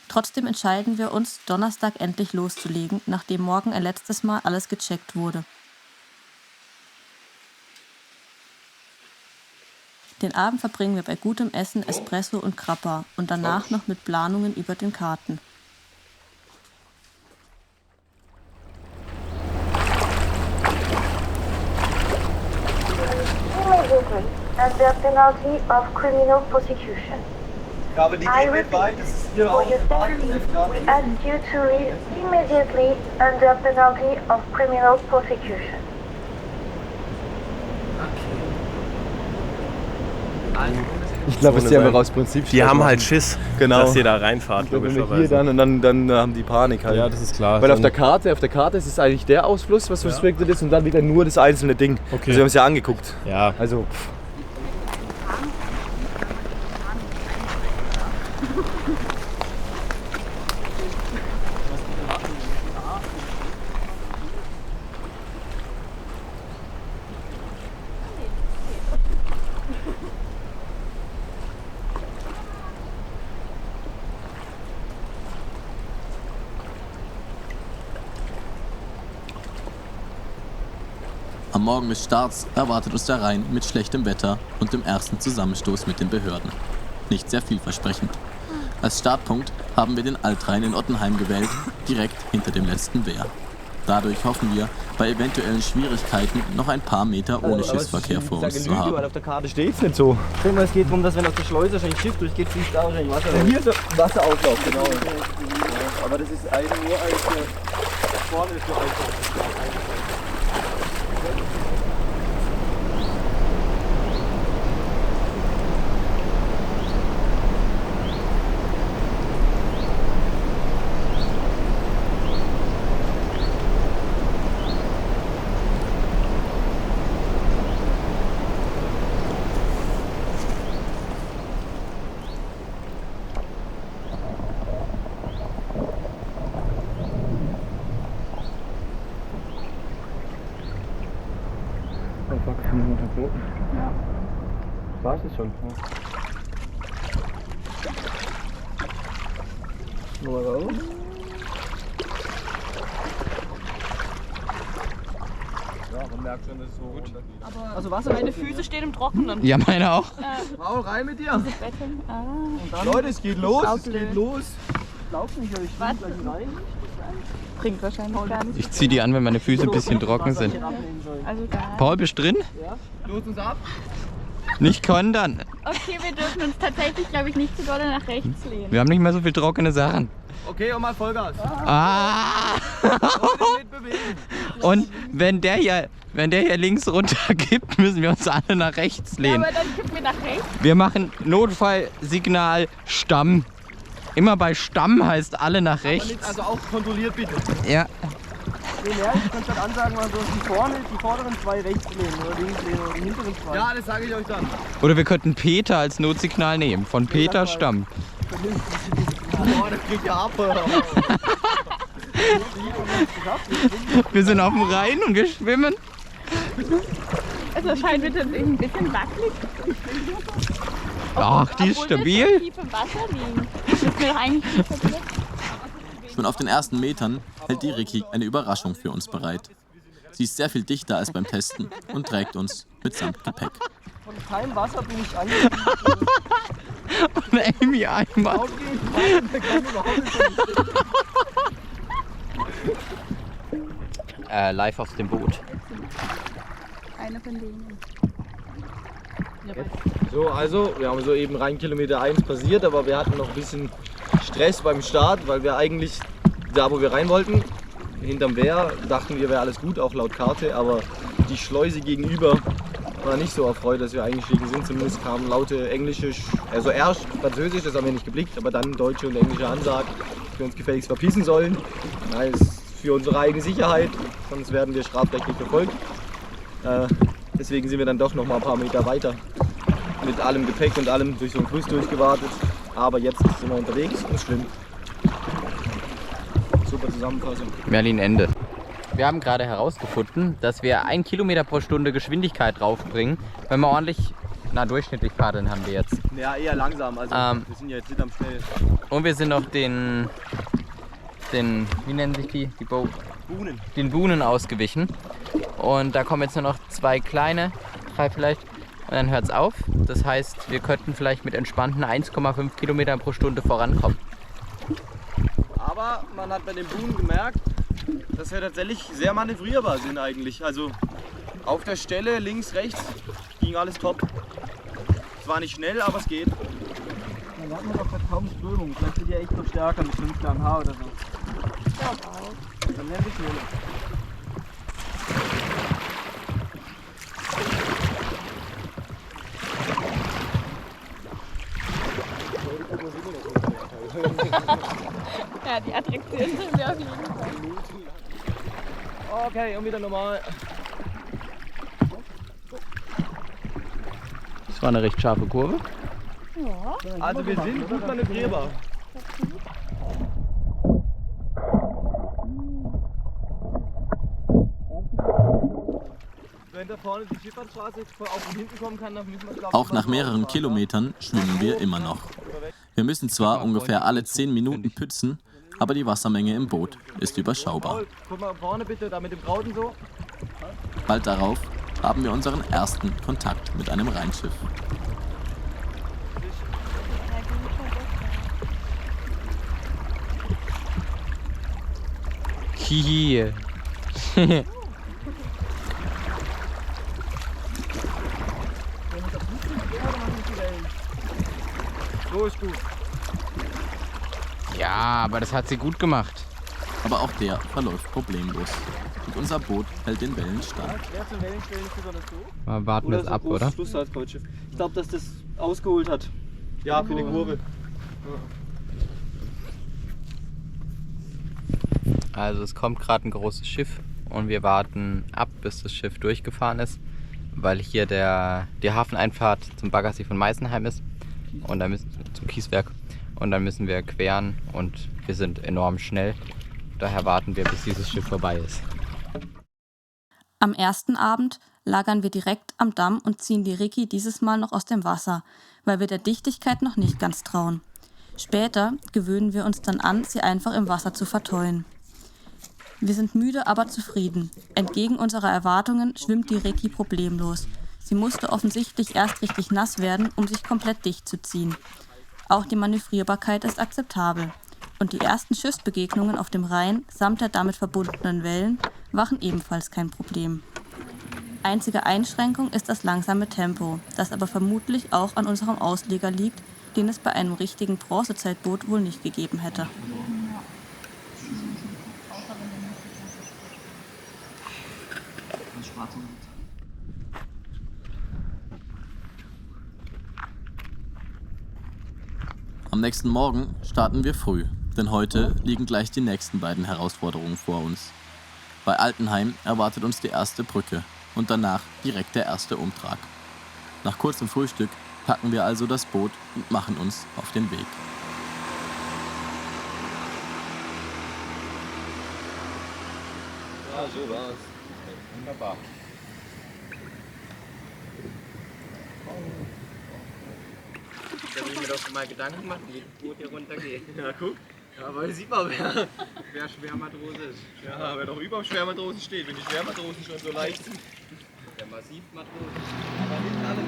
Trotzdem entscheiden wir uns, Donnerstag endlich loszulegen, nachdem morgen ein letztes Mal alles gecheckt wurde. Den Abend verbringen wir bei gutem Essen, Espresso und Grappa und danach noch mit Planungen über den Karten. Under penalty of criminal prosecution. Ja, aber die gehen nicht weit, das ist hier auch We ask you to leave immediately under penalty of criminal prosecution. Ich glaube, es ist ja aus Prinzip. Die haben halt Schiss, genau, dass ihr da reinfahrt, logischerweise. Hier dann und dann haben die Panik halt. Ja, das ist klar. Weil auf der Karte ist es eigentlich der Ausfluss, was restricted ist, und dann wieder nur das einzelne Ding. Okay. Also wir haben es ja angeguckt. Ja. Also. Am Morgen des Starts erwartet uns der Rhein mit schlechtem Wetter und dem ersten Zusammenstoß mit den Behörden. Nicht sehr vielversprechend. Als Startpunkt haben wir den Altrhein in Ottenheim gewählt, direkt hinter dem letzten Wehr. Dadurch hoffen wir, bei eventuellen Schwierigkeiten noch ein paar Meter ohne Schiffsverkehr vor uns zu haben. Weil auf der Karte steht es nicht so. Ich denke mal, es geht darum, dass wenn auf der Schleuse wahrscheinlich Schiff durchgeht, fließt da wahrscheinlich Wasser. Ja, hier ist der Wasserauflauf, genau. Aber das ist eigentlich nur vorne ist nur Ja. War es schon? Nur raus. Ja, man merkt schon, dass es so runtergeht. Also Wasser. Meine Füße stehen im Trockenen. Ja, meine auch. Hau rein mit dir! Ah. Leute, es geht los! Es geht los! Lauf nicht, aber ich Was? gleich rein. Bringt wahrscheinlich gar nicht. Ich zieh die an, wenn meine Füße ein bisschen trocken sind. Also gar nicht. Paul, bist du drin? Los uns ab! Nicht kontern. Okay, wir dürfen uns tatsächlich, glaube ich, nicht zu doll nach rechts lehnen. Wir haben nicht mehr so viel trockene Sachen. Okay, und mal Vollgas! Ah! Leute, nicht bewegen! Und wenn der hier links runter kippt, müssen wir uns alle nach rechts lehnen. Ja, aber dann kippen wir nach rechts. Wir machen Notfallsignal Stamm. Immer bei Stamm heißt alle nach rechts. Also auch kontrolliert bitte. Ja. Nee, ja, ich könnte dann ansagen, man soll die vorderen 2 rechts lehnen oder links lehnen oder die hinteren 2. Ja, das sage ich euch dann. Oder wir könnten Peter als Notsignal nehmen. Von Peter Stamm. Boah, das geht ja ab. Wir sind auf dem Rhein und wir schwimmen. Also scheint mir das ein bisschen wackelig. Ach, die ist stabil. Obwohl wir so tief im Wasser liegen. Das ist mir doch eigentlich nicht passiert. Schon auf den ersten Metern hält die Ricky eine Überraschung für uns bereit. Sie ist sehr viel dichter als beim Testen und trägt uns mitsamt Gepäck. Von keinem Wasser bin ich angekommen. Und Amy einmal. Live aus dem Boot. Eine von denen. So, also, wir haben soeben rein Kilometer 1 passiert, aber wir hatten noch ein bisschen Stress beim Start, weil wir eigentlich da, wo wir rein wollten, hinterm Wehr, dachten wir, wäre alles gut, auch laut Karte, aber die Schleuse gegenüber war nicht so erfreut, dass wir eingestiegen sind. Zumindest kamen laute englische, also erst Französisch, das haben wir nicht geblickt, aber dann deutsche und englische Ansagen, dass wir uns gefälligst verpissen sollen. Das ist für unsere eigene Sicherheit, sonst werden wir strafrechtlich verfolgt. Deswegen sind wir dann doch noch mal ein paar Meter weiter mit allem Gepäck und allem durch so einen Fluss durchgewartet. Aber jetzt sind wir unterwegs und schwimmen. Super Zusammenfassung. Merlin Ende. Wir haben gerade herausgefunden, dass wir 1 Kilometer pro Stunde Geschwindigkeit draufbringen, wenn wir ordentlich, durchschnittlich paddeln haben wir jetzt. Ja, eher langsam, also wir sind ja jetzt nicht am schnell. Und wir sind noch den wie nennen sich die Buhnen. Den Buhnen ausgewichen. Und da kommen jetzt nur noch 2 kleine, 3 vielleicht, und dann hört es auf. Das heißt, wir könnten vielleicht mit entspannten 1,5 Kilometern pro Stunde vorankommen. Aber man hat bei den Buhnen gemerkt, dass wir tatsächlich sehr manövrierbar sind eigentlich. Also auf der Stelle, links, rechts, ging alles top. Es war nicht schnell, aber es geht. Dann hat man doch kaum Strömung. Vielleicht sind die ja echt noch stärker mit 5 km/h oder so. Ja, dann lernen wir schneller. Ja, die Attraktion sind wir auf jeden Fall. Okay, und wieder normal. Das war eine recht scharfe Kurve. Ja. Also wir sind gut manövrierbar. Wenn da vorne die Schifffahrtsstraße auch von hinten kommen kann, dann müssen wir Auch nach mehreren Kilometern schwimmen wir immer noch. Wir müssen zwar ungefähr alle 10 Minuten pützen, aber die Wassermenge im Boot ist überschaubar. Guck mal vorne bitte, da mit dem Krauten so. Bald darauf haben wir unseren ersten Kontakt mit einem Rheinschiff. Hihi. So ist gut. Ja, aber das hat sie gut gemacht. Aber auch der verläuft problemlos. Und unser Boot hält den Wellen stand. Schwer zum Wellenstellen ist besonders so. Mal warten wir es ab, oder? Schlusshaltkreuzschiff. Ich glaube, dass das ausgeholt hat. Ja, für die Kurve. Also es kommt gerade ein großes Schiff und wir warten ab, bis das Schiff durchgefahren ist, weil hier die Hafeneinfahrt zum Baggersee von Meisenheim ist und dann zum Kieswerk, und dann müssen wir queren und wir sind enorm schnell. Daher warten wir, bis dieses Schiff vorbei ist. Am ersten Abend lagern wir direkt am Damm und ziehen die Ricky dieses Mal noch aus dem Wasser, weil wir der Dichtigkeit noch nicht ganz trauen. Später gewöhnen wir uns dann an, sie einfach im Wasser zu verteuen. Wir sind müde, aber zufrieden. Entgegen unserer Erwartungen schwimmt die Ricky problemlos. Sie musste offensichtlich erst richtig nass werden, um sich komplett dicht zu ziehen. Auch die Manövrierbarkeit ist akzeptabel. Und die ersten Schiffsbegegnungen auf dem Rhein samt der damit verbundenen Wellen waren ebenfalls kein Problem. Einzige Einschränkung ist das langsame Tempo, das aber vermutlich auch an unserem Ausleger liegt, den es bei einem richtigen Bronzezeitboot wohl nicht gegeben hätte. Am nächsten Morgen starten wir früh, denn heute liegen gleich die nächsten beiden Herausforderungen vor uns. Bei Altenheim erwartet uns die erste Brücke und danach direkt der erste Umtrag. Nach kurzem Frühstück packen wir also das Boot und machen uns auf den Weg. Ja, so war's. Wunderbar. Da habe ich mir doch schon mal Gedanken gemacht, wie das Boot hier runtergeht. Ja, guck. Ja, aber sieht man, wer Schwermatrose ist. Ja, wer doch über dem Schwermatrosen steht, wenn die Schwermatrosen schon so leicht sind. Der Massivmatrose. Aber nicht alle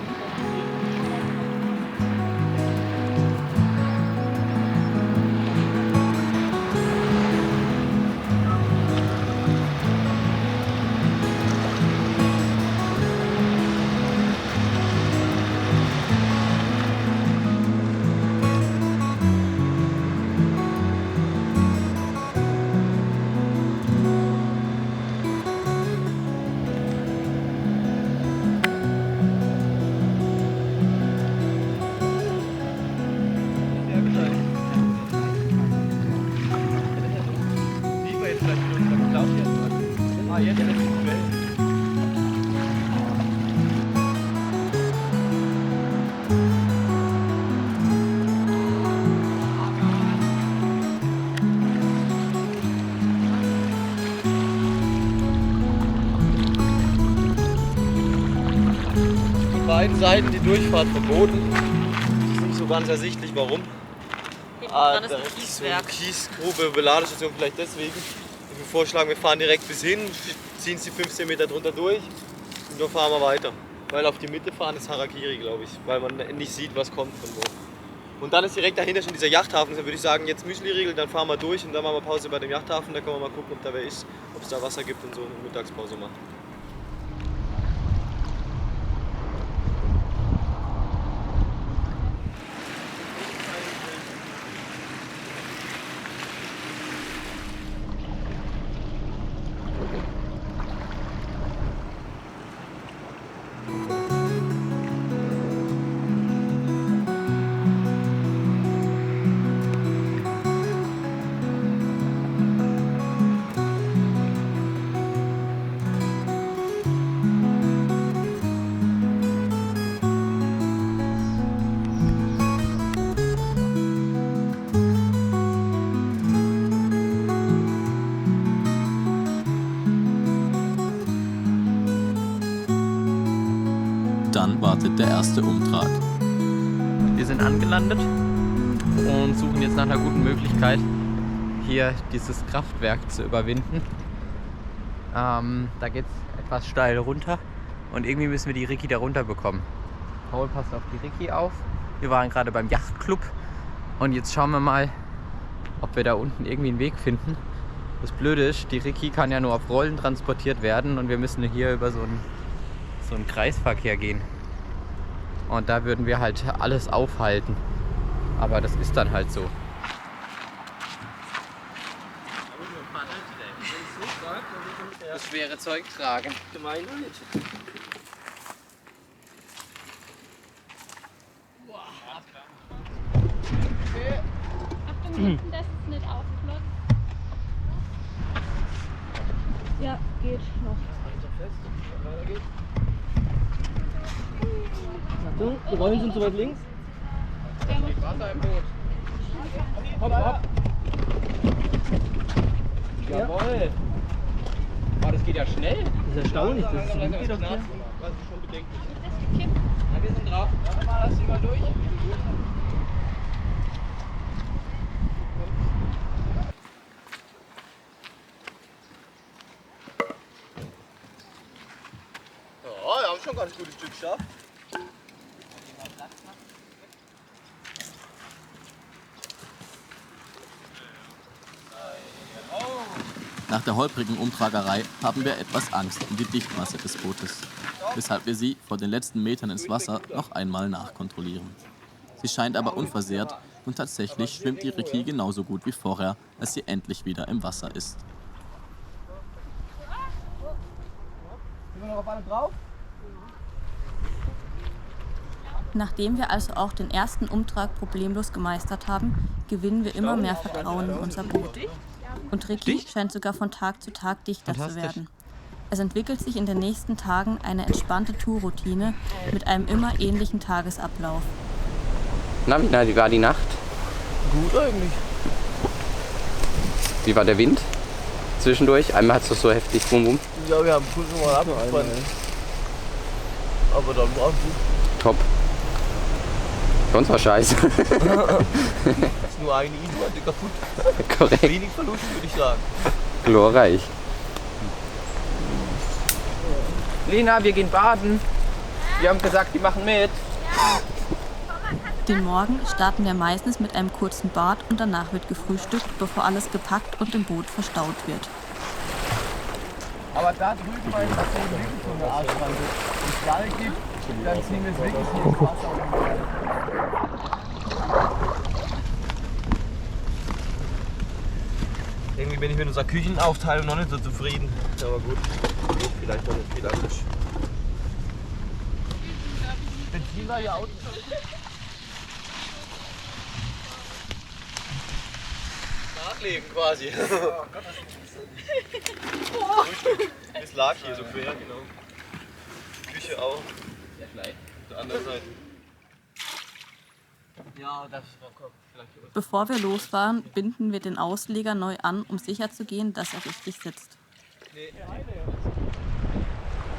beiden Seiten die Durchfahrt verboten. Es ist nicht so ganz ersichtlich, warum. dran ist ein direkt Kieswerk. So Kiesgrube, Beladestation vielleicht deswegen. Ich würde vorschlagen, wir fahren direkt bis hin, ziehen es die 15 Meter drunter durch und dann fahren wir weiter. Weil auf die Mitte fahren ist Harakiri, glaube ich, weil man nicht sieht, was kommt von wo. Und dann ist direkt dahinter schon dieser Yachthafen. Dann würde ich sagen, jetzt Müsli-Riegel, dann fahren wir durch und dann machen wir Pause bei dem Yachthafen. Da können wir mal gucken, ob da wer ist, ob es da Wasser gibt und so eine Mittagspause machen. Dann wartet der erste Umtrag. Wir sind angelandet und suchen jetzt nach einer guten Möglichkeit, hier dieses Kraftwerk zu überwinden. Da geht es etwas steil runter und irgendwie müssen wir die Ricky da runter bekommen. Paul passt auf die Ricky auf. Wir waren gerade beim Yachtclub und jetzt schauen wir mal, ob wir da unten irgendwie einen Weg finden. Das Blöde ist, die Ricky kann ja nur auf Rollen transportiert werden und wir müssen hier über so einen Kreisverkehr gehen. Und da würden wir halt alles aufhalten. Aber das ist dann halt so. Das schwere Zeug tragen. Gemein nicht. Achtung, hinten, das ist nicht aufgeflogen. Ja, geht noch. Achtung, die Rollen sind so weit links. Wasser im Boot. Hopp, hopp. Jawohl. Oh, das geht ja schnell. Das ist erstaunlich, das ist so gut. Das ist schon bedenklich. Ja, wir sind drauf. Warte mal, lass sie mal durch. Ja, wir haben schon ein ganz gutes Stück geschafft. Nach der holprigen Umtragerei haben wir etwas Angst um die Dichtmasse des Bootes, weshalb wir sie vor den letzten Metern ins Wasser noch einmal nachkontrollieren. Sie scheint aber unversehrt und tatsächlich schwimmt die Ricky genauso gut wie vorher, als sie endlich wieder im Wasser ist. auf alle drauf? Nachdem wir also auch den ersten Umtrag problemlos gemeistert haben, gewinnen wir immer mehr Vertrauen in unser Boot. Und Ricky scheint sogar von Tag zu Tag dichter zu werden. Es entwickelt sich in den nächsten Tagen eine entspannte Tourroutine mit einem immer ähnlichen Tagesablauf. Na, wie war die Nacht? Gut eigentlich. Wie war der Wind? Zwischendurch? Einmal hat es doch so heftig bum bum. Ja, wir haben gut nochmal abgespannt. Aber dann war es gut. Top. Für uns war scheiße. Das ist nur eine Inuhr, kaputt. Korrekt. Wenig Verlust, würde ich sagen. Glorreich. Lena, wir gehen baden. Wir haben gesagt, die machen mit. Den Morgen starten wir meistens mit einem kurzen Bad und danach wird gefrühstückt, bevor alles gepackt und im Boot verstaut wird. Aber da drüben weiß ich, dass es wirklich so eine Arschwand einen Stall gibt, dann ziehen wir es wirklich hier ins Wasser. Irgendwie bin ich mit unserer Küchenaufteilung noch nicht so zufrieden. Aber gut, geht vielleicht noch nicht viel anders. Benzin war ja Auto. Nachleben quasi. Oh Gott, das ist lag hier so quer, genau. Küche auch. Ja, vielleicht. Auf der anderen Seite. Ja, das war vielleicht. Bevor wir losfahren, binden wir den Ausleger neu an, um sicherzugehen, dass er richtig sitzt.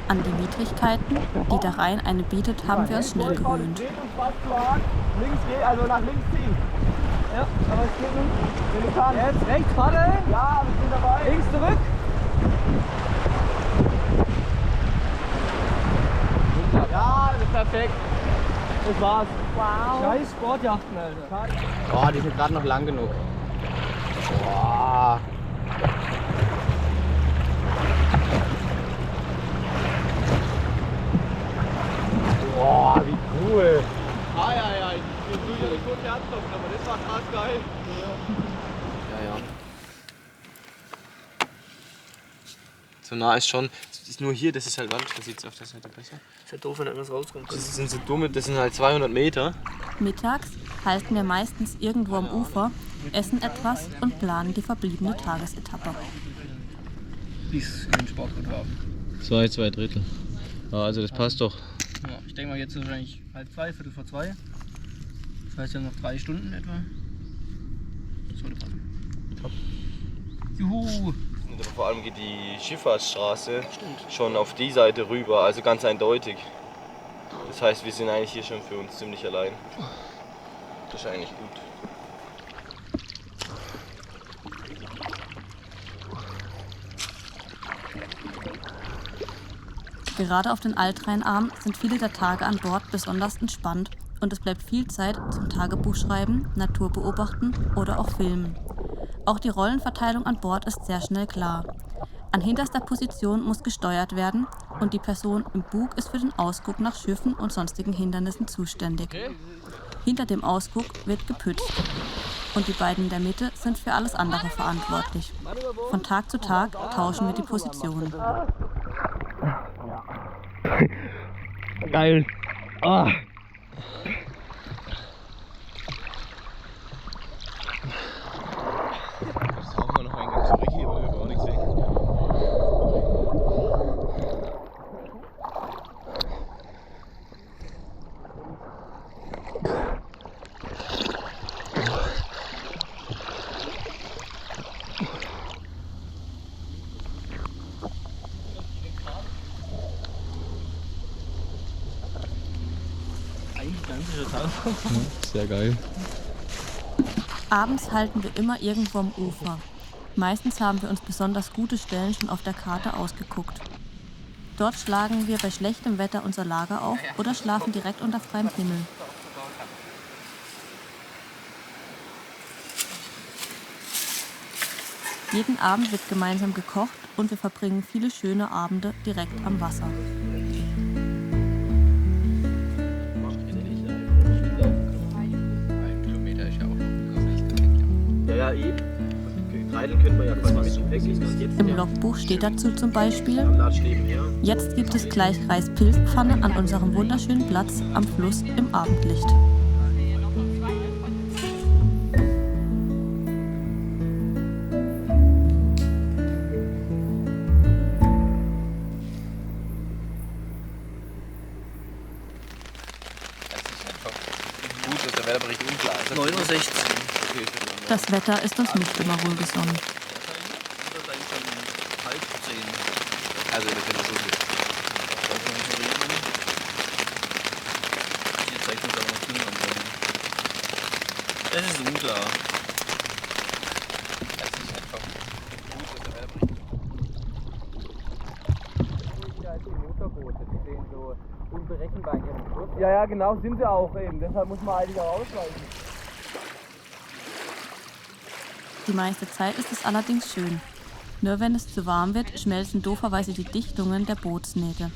An die Widrigkeiten, die der Rhein eine bietet, haben wir uns schnell gewöhnt. Links gehen, also nach links ziehen. Ja, aber es geht nicht. Wenn du kannst. Jetzt rechts paddeln. Ja, wir sind dabei. Links zurück. Ja, das ist perfekt. Das war's. Wow. Scheiß Sportjachten, Alter. Oh, die sind gerade noch lang genug. Boah. Boah, wie cool. Ah, ja. Ich will ja nicht gut herzklopfen, aber das war krass geil. Ja. So nah ist schon. Das ist nur hier, das ist halt Wand, da sieht es auf der Seite besser. Ist ja doof, wenn irgendwas rauskommt. Das sind so dumme, das sind halt 200 Meter. Mittags halten wir meistens irgendwo am Ufer, essen etwas und planen die verbliebene Tagesetappe. Bis in den Sportguthafen. 2/3. Ja, also das passt doch. Ja, ich denke mal, jetzt ist wahrscheinlich 1:30, 1:45. Das heißt, wir haben noch 3 Stunden etwa. Das sollte passen. Top. Juhu! Und vor allem geht die Schifffahrtsstraße schon auf die Seite rüber, also ganz eindeutig. Das heißt, wir sind eigentlich hier schon für uns ziemlich allein. Das ist eigentlich gut. Gerade auf den Altrheinarm sind viele der Tage an Bord besonders entspannt und es bleibt viel Zeit zum Tagebuchschreiben, Natur beobachten oder auch Filmen. Auch die Rollenverteilung an Bord ist sehr schnell klar. An hinterster Position muss gesteuert werden und die Person im Bug ist für den Ausguck nach Schiffen und sonstigen Hindernissen zuständig. Hinter dem Ausguck wird gepützt und die beiden in der Mitte sind für alles andere verantwortlich. Von Tag zu Tag tauschen wir die Positionen. Geil. Ah. Jetzt haben wir noch einen Gang zurück hier, weil wir auch nichts sehen. Sehr geil. Abends halten wir immer irgendwo am Ufer. Meistens haben wir uns besonders gute Stellen schon auf der Karte ausgeguckt. Dort schlagen wir bei schlechtem Wetter unser Lager auf oder schlafen direkt unter freiem Himmel. Jeden Abend wird gemeinsam gekocht und wir verbringen viele schöne Abende direkt am Wasser. Ja, eben. Treideln können wir ja quasi mit umwechseln. Im Logbuch steht dazu zum Beispiel: Jetzt gibt es gleich Reispilzpfanne an unserem wunderschönen Platz am Fluss im Abendlicht. Gut, dass der Wetterbericht unklar ist. 69. Das Wetter ist uns nicht immer wohlgesonnen. Also wir können das so viel. Hier zeigt uns aber noch Kinder am Boden. Es ist unklar. Ja, genau, sind sie auch eben. Deshalb muss man eigentlich auch ausweichen. Die meiste Zeit ist es allerdings schön. Nur wenn es zu warm wird, schmelzen dooferweise die Dichtungen der Bootsnähte.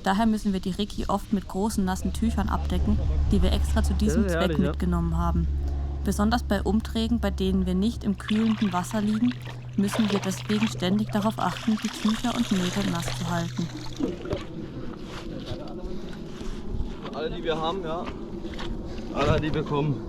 Daher müssen wir die Riki oft mit großen nassen Tüchern abdecken, die wir extra zu diesem Zweck mitgenommen haben. Besonders bei Umträgen, bei denen wir nicht im kühlenden Wasser liegen, müssen wir deswegen ständig darauf achten, die Tücher und Nähte nass zu halten. Alle, die wir haben, ja. Alle, die wir kommen.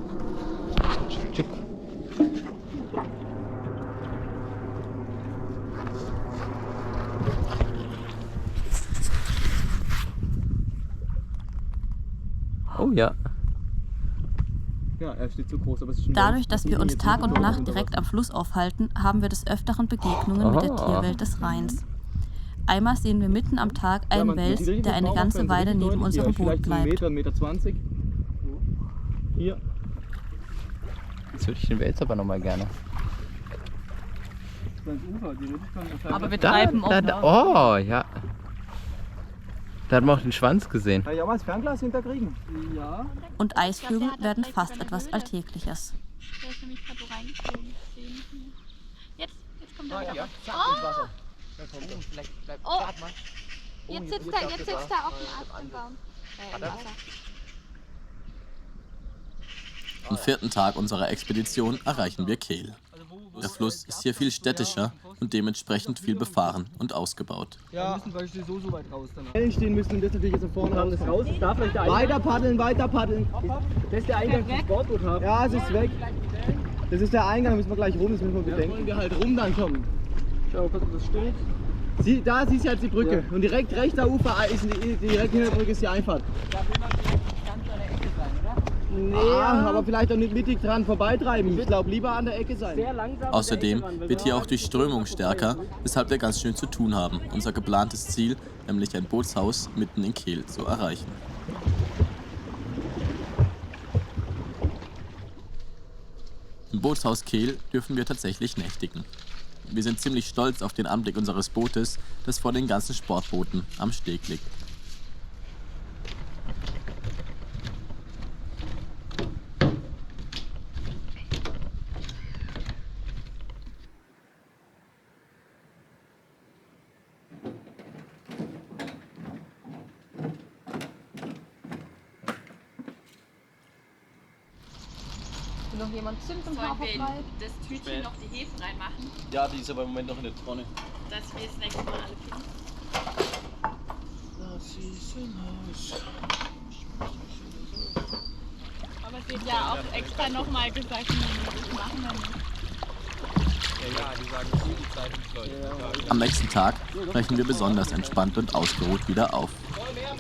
Oh ja. Ja, er steht zu groß, aber es ist schon. Dadurch, dass wir uns Tag und Nacht direkt am Fluss aufhalten, haben wir des Öfteren Begegnungen mit der Tierwelt des Rheins. Einmal sehen wir mitten am Tag einen Wels, der eine ganze Weile neben unserem Boot bleibt. 1,20 Meter. Hier. Jetzt würde ich den Wels aber nochmal gerne. Aber wir treiben auch noch. Oh, ja. Da hat man auch den Schwanz gesehen. Kann ich auch mal das Fernglas hinterkriegen? Ja. Und Eisvögel werden fast etwas Alltägliches. Der ist nämlich gerade so reingeflogen. Jetzt kommt er wieder. Oh! Jetzt sitzt er auf dem Baum. Im Wasser. Am 4. Tag unserer Expedition erreichen wir Kehl. Der Fluss ist hier viel städtischer und dementsprechend viel befahren und ausgebaut. Ja, wir müssen beispielsweise so weit raus dann. Wellen stehen müssen und das natürlich jetzt vorne raus. Das raus ist da vielleicht der Eingang. Weiter paddeln. Das ist der Eingang zum Sportboot haben. Ja, es ist weg. Das ist der Eingang, da müssen wir gleich rum, das müssen wir bedenken. Ja, wollen wir halt rum dann kommen. Schau, was das steht. Da siehst du jetzt die Brücke. Ja. Und direkt rechter Ufer ist direkt hinter der Brücke ist die Einfahrt. Da will man vielleicht nicht ganz an der Ecke sein, oder? Nee, aber vielleicht auch nicht mittig dran vorbeitreiben. Ich glaube, lieber an der Ecke sein. Außerdem wird hier auch die Strömung stärker, weshalb wir ganz schön zu tun haben, unser geplantes Ziel, nämlich ein Bootshaus mitten in Kehl, zu erreichen. Im Bootshaus Kehl dürfen wir tatsächlich nächtigen. Wir sind ziemlich stolz auf den Anblick unseres Bootes, das vor den ganzen Sportbooten am Steg liegt. Noch jemand zünden haferfrei? Das Tütchen noch die Hefe reinmachen, Ja, die ist aber im Moment noch in der Tonne. dass wir das nächste Mal alle finden. Aber es wird ja auch extra nochmal gesagt, wie wir das machen dann nicht. Ja, die sagen viel die Zeit und Leute. Am nächsten Tag brechen wir besonders entspannt und ausgeruht wieder auf.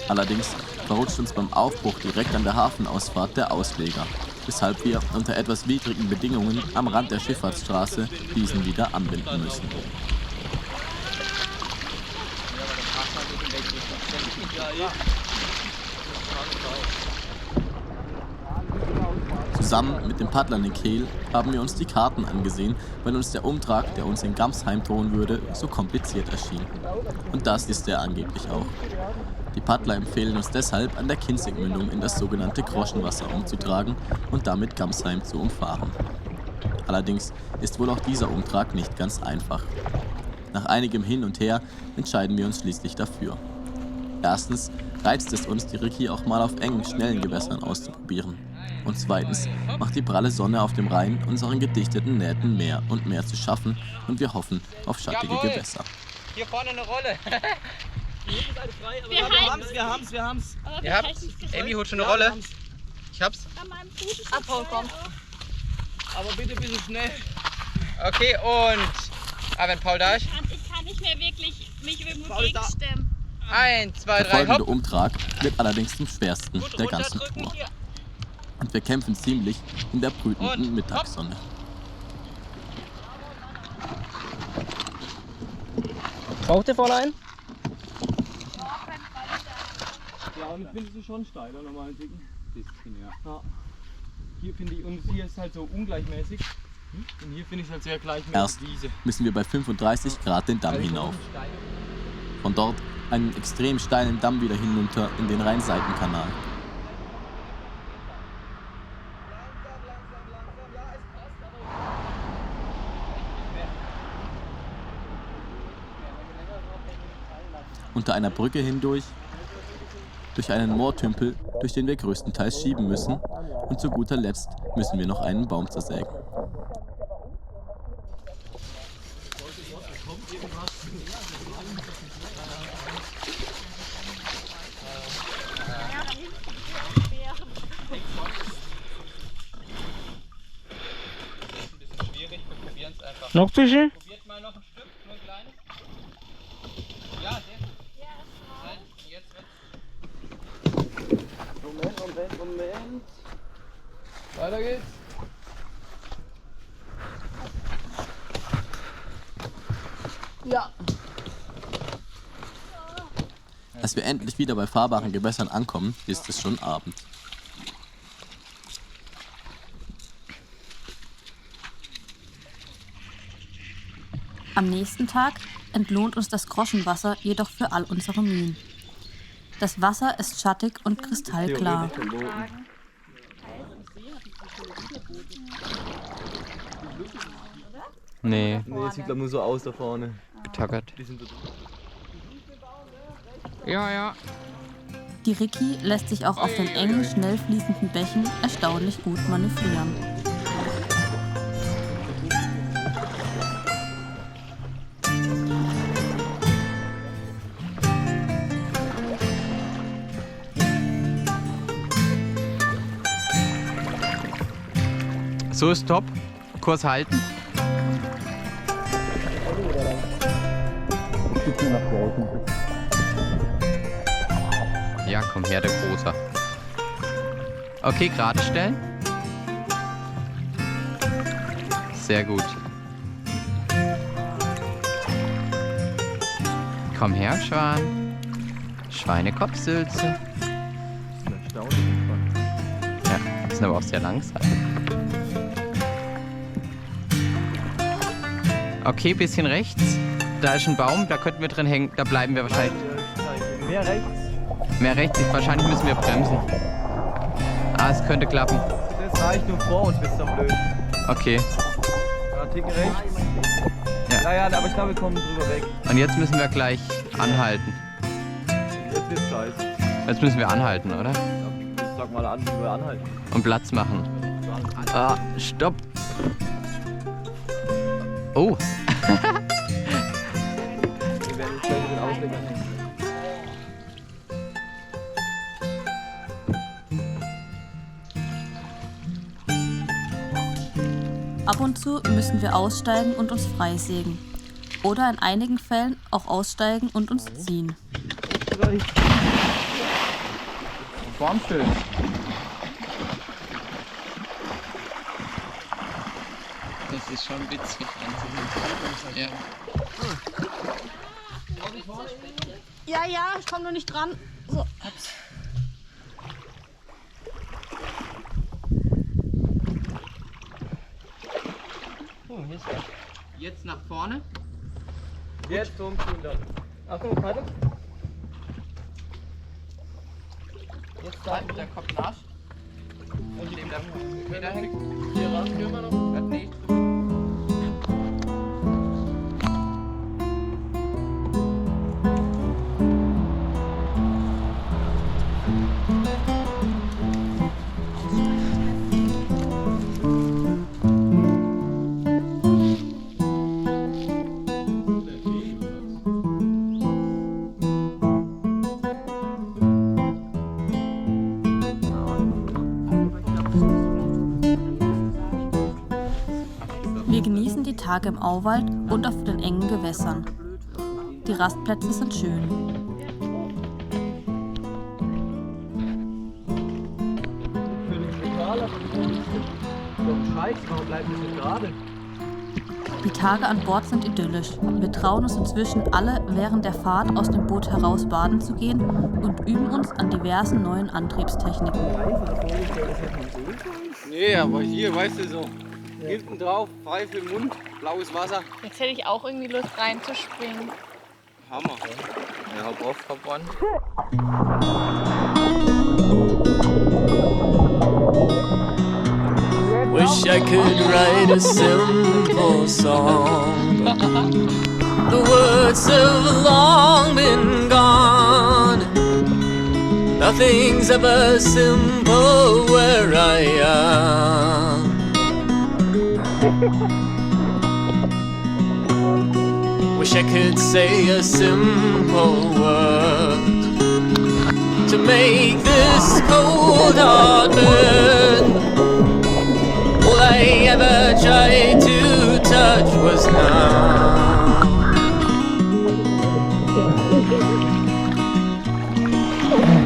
Allerdings verrutscht uns beim Aufbruch direkt an der Hafenausfahrt der Ausleger, weshalb wir unter etwas widrigen Bedingungen am Rand der Schifffahrtsstraße diesen wieder anbinden müssen. Zusammen mit den Paddlern in Kehl haben wir uns die Karten angesehen, weil uns der Umtrag, der uns in Gamsheim drohen würde, so kompliziert erschien. Und das ist er angeblich auch. Die Paddler empfehlen uns deshalb, an der Kinzigmündung in das sogenannte Groschenwasser umzutragen und damit Gamsheim zu umfahren. Allerdings ist wohl auch dieser Umtrag nicht ganz einfach. Nach einigem Hin und Her entscheiden wir uns schließlich dafür. Erstens reizt es uns, die Riki auch mal auf engen, schnellen Gewässern auszuprobieren. Und zweitens macht die pralle Sonne auf dem Rhein unseren gedichteten Nähten mehr und mehr zu schaffen und wir hoffen auf schattige Jawohl. Gewässer. Hier vorne eine Rolle. Wir haben's. Ihr habt's? Amy holt schon eine Rolle. Ich hab's. Abhauen kommt. Aber bitte ein bisschen schnell. Okay, und... wenn Paul da ist. Ich kann nicht mehr wirklich mich irgendwo gegenstemmen. 1, 2, Der 3, folgende hopp. Umtrag wird allerdings zum schwersten der ganzen Tour. Und wir kämpfen ziemlich in der brütenden Mittagssonne. Braucht ihr Fräulein? Ja, und findest du schon steiler normal Dicken. Bisschen, ja. Hier finde ich, und hier ist halt so ungleichmäßig. Und hier finde ich es halt sehr gleichmäßig. Erst Wiese. müssen wir bei 35 Grad den Damm hinauf. Von dort einen extrem steilen Damm wieder hinunter in den Rhein-Seitenkanal. Unter einer Brücke hindurch, durch einen Moortümpel, durch den wir größtenteils schieben müssen, und zu guter Letzt müssen wir noch einen Baum zersägen. Noch Fische? Probiert mal noch ein Stück, nur ein kleines. Ja, sehr gut. Jetzt wird's. Moment. Weiter geht's. Ja. Als wir endlich wieder bei fahrbaren Gewässern ankommen, ist es schon Abend. Am nächsten Tag entlohnt uns das Groschenwasser jedoch für all unsere Mühen. Das Wasser ist schattig und kristallklar. Nee. Nee, sieht glaube nur so aus da vorne. Getackert. Die sind so Ja, ja. Die Ricky lässt sich auch auf den engen, schnell fließenden Bächen erstaunlich gut manövrieren. So ist top. Kurs halten. Ja, komm her, der Großer. Okay, gerade stellen. Sehr gut. Komm her, Schwan. Schweinekopfsülze. Ja, die sind aber auch sehr langsam. Okay, bisschen rechts. Da ist ein Baum, da könnten wir drin hängen. Da bleiben wir wahrscheinlich. Mehr rechts. Mehr rechts, wahrscheinlich müssen wir bremsen. Ah, es könnte klappen. Das reicht nur vor uns, wird's dann blöd. Okay. Ja, Ticken rechts. Ja. Ja, aber ich glaube, wir kommen drüber weg. Und jetzt müssen wir gleich anhalten. Jetzt wird's scheiße. Jetzt müssen wir anhalten, oder? Sag mal an, wie wir anhalten. Und Platz machen. Ah, stopp. Oh. Wir werden uns gleich mit den Auslegern hängen. Ab und zu müssen wir aussteigen und uns freisägen. Oder in einigen Fällen auch aussteigen und uns ziehen. Formschön. Das ist schon witzig anzusehen. Ja. Ja, ich komm nur nicht dran. So. Jetzt nach vorne. Jetzt umziehen dann. Achtung, warte. Jetzt da, der Kopf nach. Und dem da wieder hängen. Hier ran, können wir noch? Nee. Tage im Auwald und auf den engen Gewässern. Die Rastplätze sind schön. Die Tage an Bord sind idyllisch. Wir trauen uns inzwischen alle, während der Fahrt aus dem Boot heraus baden zu gehen und üben uns an diversen neuen Antriebstechniken. Nee, aber hier, weißt du so, hinten drauf, frei für den Mund, blaues Wasser. Jetzt hätte ich auch irgendwie Lust reinzuspringen. Hammer. Ja, hop off, hop on. Wish I could write a simple song, but the words have long been gone. Nothing's ever simple where I am. Wish I could say a simple word to make this cold heart burn. All I ever tried to touch was now.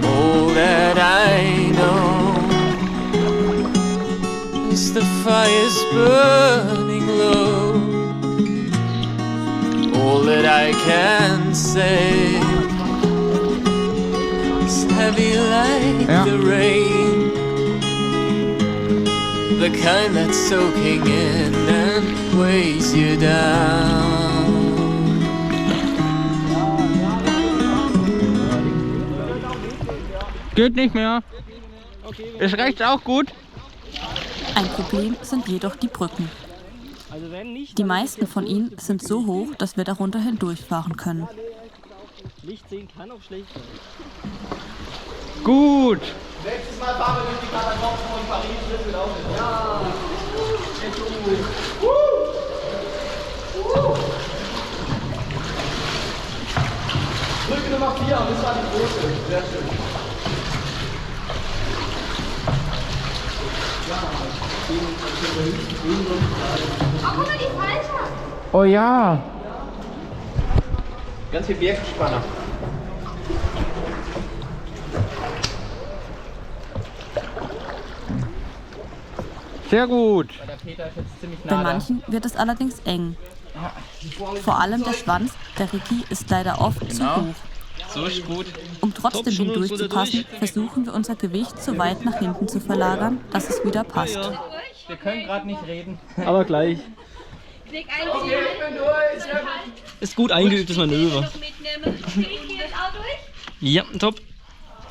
All that I know is the fire's burning low. All that I can say is heavy like the rain. The kind that's soaking in and weighs you down. Geht nicht mehr. Ist rechts auch gut. Ein Problem sind jedoch die Brücken. Die meisten von ihnen sind so hoch, dass wir darunter hindurchfahren können. Licht sehen kann auch schlecht sein. Gut. Nächstes Mal fahren wir durch die Katakomben von Paris, das wird auch nicht. Ja! Brücke Nummer 4, das war die große. Sehr schön. Oh, guck mal, die falsche! Oh ja. Ganz viel Birkenspanner. Sehr gut. Bei manchen wird es allerdings eng. Vor allem der Schwanz der Ricky ist leider oft zu hoch. So ist gut. Um trotzdem hindurchzupassen, versuchen wir unser Gewicht so weit nach hinten zu verlagern, dass es wieder passt. Wir können gerade nicht reden. Aber gleich. Okay, ich bin durch. Ist gut eingeübtes Manöver. Ja, top.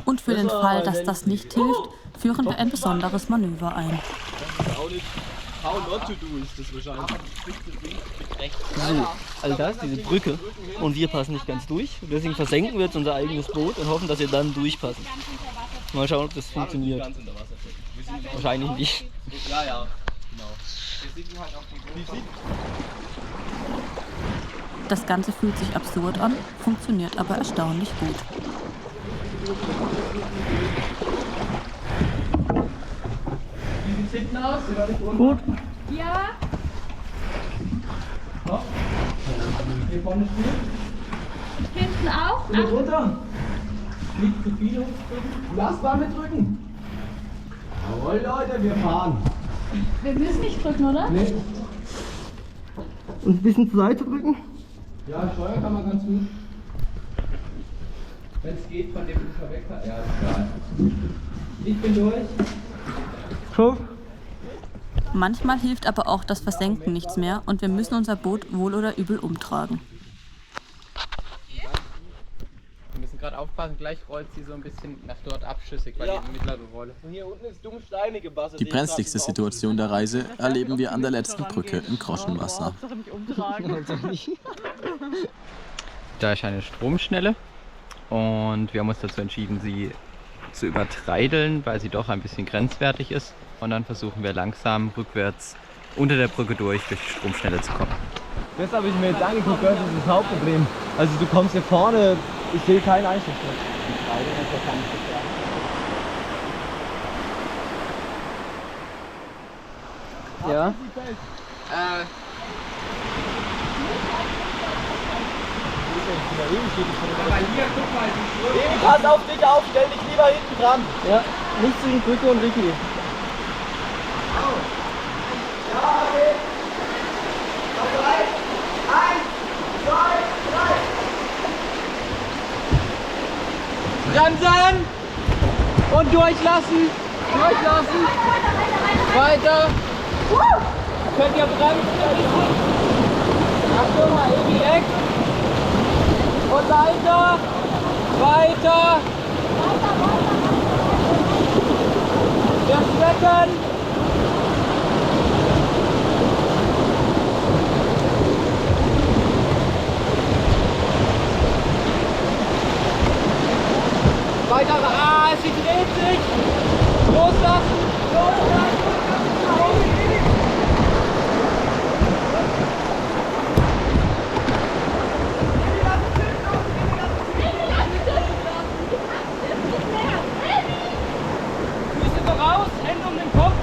Und für den Fall, dass das nicht hilft, führen wir ein besonderes Manöver ein. How not to do ist das wahrscheinlich. So, also das ist diese Brücke und wir passen nicht ganz durch. Deswegen versenken wir jetzt unser eigenes Boot und hoffen, dass wir dann durchpassen. Mal schauen, ob das funktioniert. Wahrscheinlich nicht. Ja, ja, genau. Wir sind halt auf die Das Ganze fühlt sich absurd an, funktioniert aber erstaunlich gut. Wie sieht's hinten aus? Gut. Ja. Noch? Hier vorne ist gut. Hinten auch? Hier runter. Nicht zu viel drücken. Lass mal mit drücken. Jawohl, Leute, wir fahren. Wir müssen nicht drücken, oder? Nee. Und ein bisschen zur Seite drücken? Ja, steuern kann man ganz gut. Wenn es geht, von dem Ufer weg. Ja, ist egal. Ich bin durch. Schon. Manchmal hilft aber auch das Versenken nichts mehr und wir müssen unser Boot wohl oder übel umtragen. Wir müssen gerade aufpassen, gleich rollt sie so ein bisschen nach dort abschüssig bei der mittleren Rolle. Und hier unten ist dumm steinige Wasser. Die brenzligste Situation der Reise erleben wir an der letzten Brücke im Groschenwasser. Da ist eine Stromschnelle und wir haben uns dazu entschieden, sie zu übertreideln, weil sie doch ein bisschen grenzwertig ist. Und dann versuchen wir langsam rückwärts unter der Brücke durch die Stromschnelle zu kommen. Das habe ich mir jetzt angeguckt, das ist das Hauptproblem. Also du kommst hier vorne, ich sehe keinen Einstiegspunkt. Ja. Emi, pass auf dich auf, stell dich lieber hinten dran. Ja, nicht zwischen Brücke und Ricky. Ja, okay. Bereit? 1, 2, 3. Bremsen! Und durchlassen! Durchlassen! Weiter! Könnt ihr bremsen? Achtung, mal Emi weg! Und weiter! Weiter! Verstecken! Weiter! Ah, sie dreht sich! Loslassen! Loslassen! Füße voraus, Hände um den Kopf!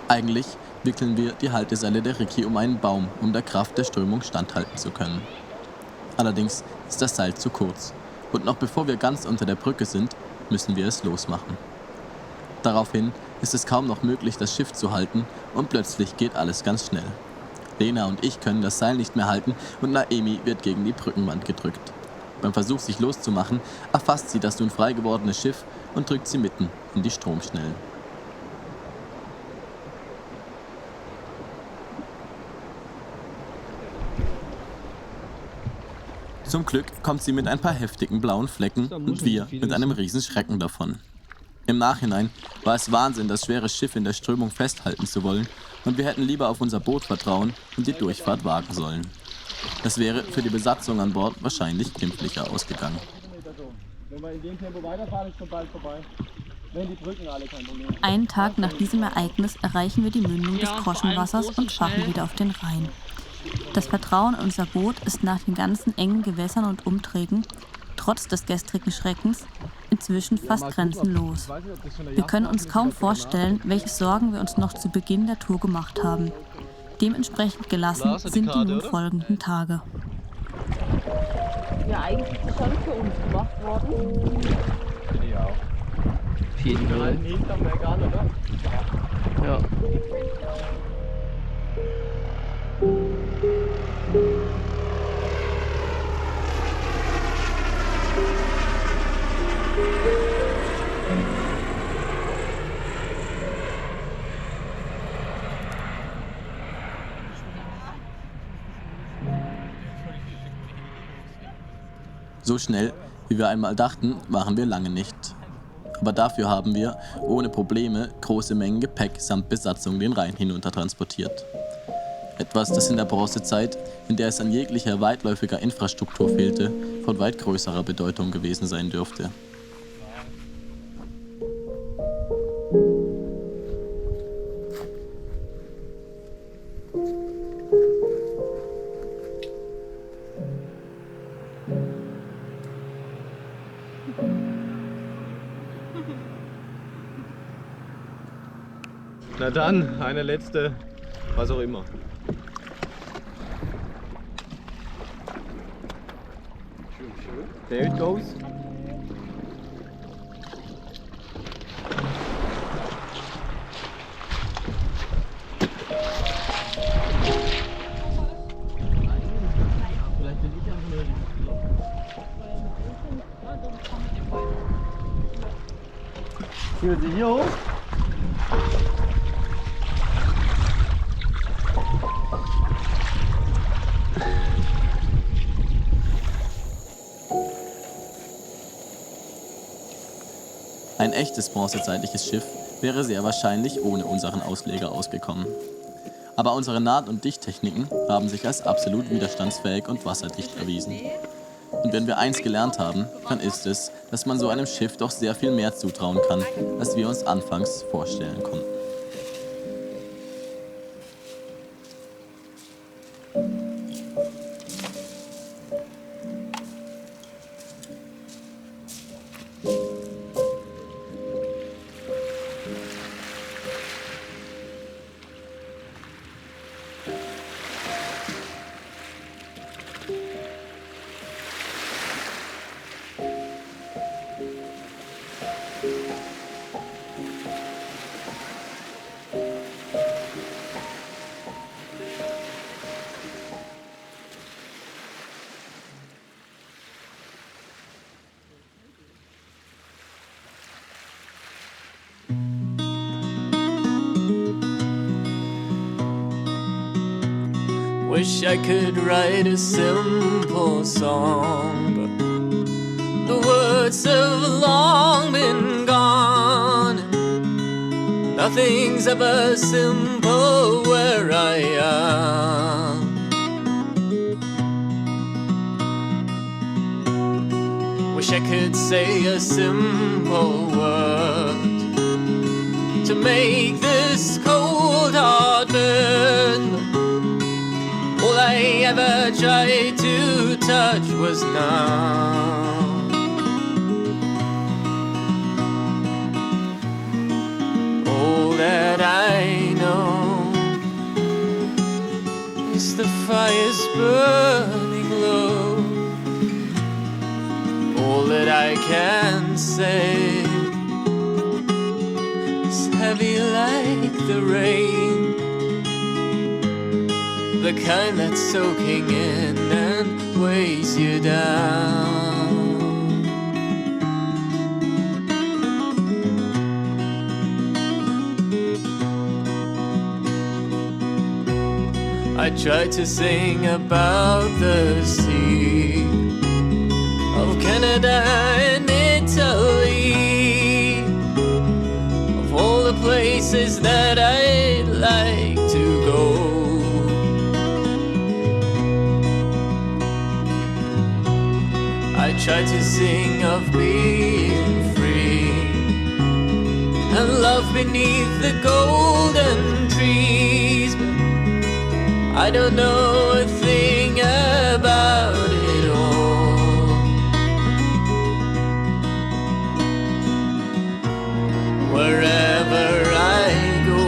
Eigentlich wickeln wir die Halteseile der Ricky um einen Baum, um der Kraft der Strömung standhalten zu können. Allerdings ist das Seil zu kurz und noch bevor wir ganz unter der Brücke sind, müssen wir es losmachen. Daraufhin ist es kaum noch möglich, das Schiff zu halten und plötzlich geht alles ganz schnell. Lena und ich können das Seil nicht mehr halten und Naemi wird gegen die Brückenwand gedrückt. Beim Versuch, sich loszumachen, erfasst sie das nun frei gewordene Schiff und drückt sie mitten in die Stromschnellen. Zum Glück kommt sie mit ein paar heftigen blauen Flecken und wir mit einem riesen Schrecken davon. Im Nachhinein war es Wahnsinn, das schwere Schiff in der Strömung festhalten zu wollen und wir hätten lieber auf unser Boot vertrauen und die Durchfahrt wagen sollen. Das wäre für die Besatzung an Bord wahrscheinlich glimpflicher ausgegangen. Wenn wir in dem Tempo weiterfahren, ist schon bald vorbei. Wenn die Brücken alle kein Problem. Einen Tag nach diesem Ereignis erreichen wir die Mündung des Groschenwassers und fahren wieder auf den Rhein. Das Vertrauen in unser Boot ist nach den ganzen engen Gewässern und Umträgen, trotz des gestrigen Schreckens, inzwischen fast grenzenlos. Wir können uns kaum vorstellen, welche Sorgen wir uns noch zu Beginn der Tour gemacht haben. Dementsprechend gelassen sind die nun folgenden Tage. Ja, eigentlich ist das schon für uns gemacht worden. Finde ich auch. Jeden Fall. Ja. So schnell, wie wir einmal dachten, waren wir lange nicht. Aber dafür haben wir, ohne Probleme, große Mengen Gepäck samt Besatzung den Rhein hinunter transportiert. Etwas, das in der Bronzezeit, in der es an jeglicher weitläufiger Infrastruktur fehlte, von weit größerer Bedeutung gewesen sein dürfte. Na dann, eine letzte, was auch immer. There it goes. Führt sie hier hoch? Ein echtes bronzezeitliches Schiff wäre sehr wahrscheinlich ohne unseren Ausleger ausgekommen. Aber unsere Naht- und Dichttechniken haben sich als absolut widerstandsfähig und wasserdicht erwiesen. Und wenn wir eins gelernt haben, dann ist es, dass man so einem Schiff doch sehr viel mehr zutrauen kann, als wir uns anfangs vorstellen konnten. Wish I could write a simple song, but the words have long been gone. Nothing's ever simple where I am. Wish I could say a simple word to make this cold heart burn. All I ever tried to touch was now. All that I know is the fire's burning low. All that I can say is heavy like the rain, the kind that's soaking in and weighs you down. I tried to sing about the sea of Canada and Italy, of all the places that I'd like to go. I tried to sing of being free and love beneath the golden trees, but I don't know a thing about it all. Wherever I go,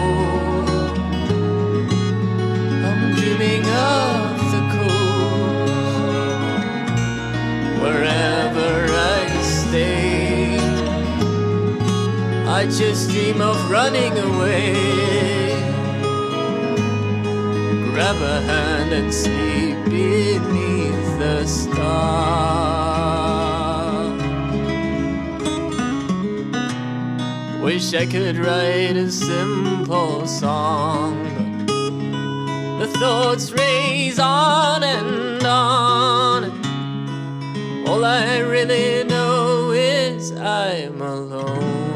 I'm dreaming of the coast. Wherever I stay, I just dream of running away. Grab a hand and sleep beneath the stars. Wish I could write a simple song, but the thoughts race on and on. All I really know is I'm alone.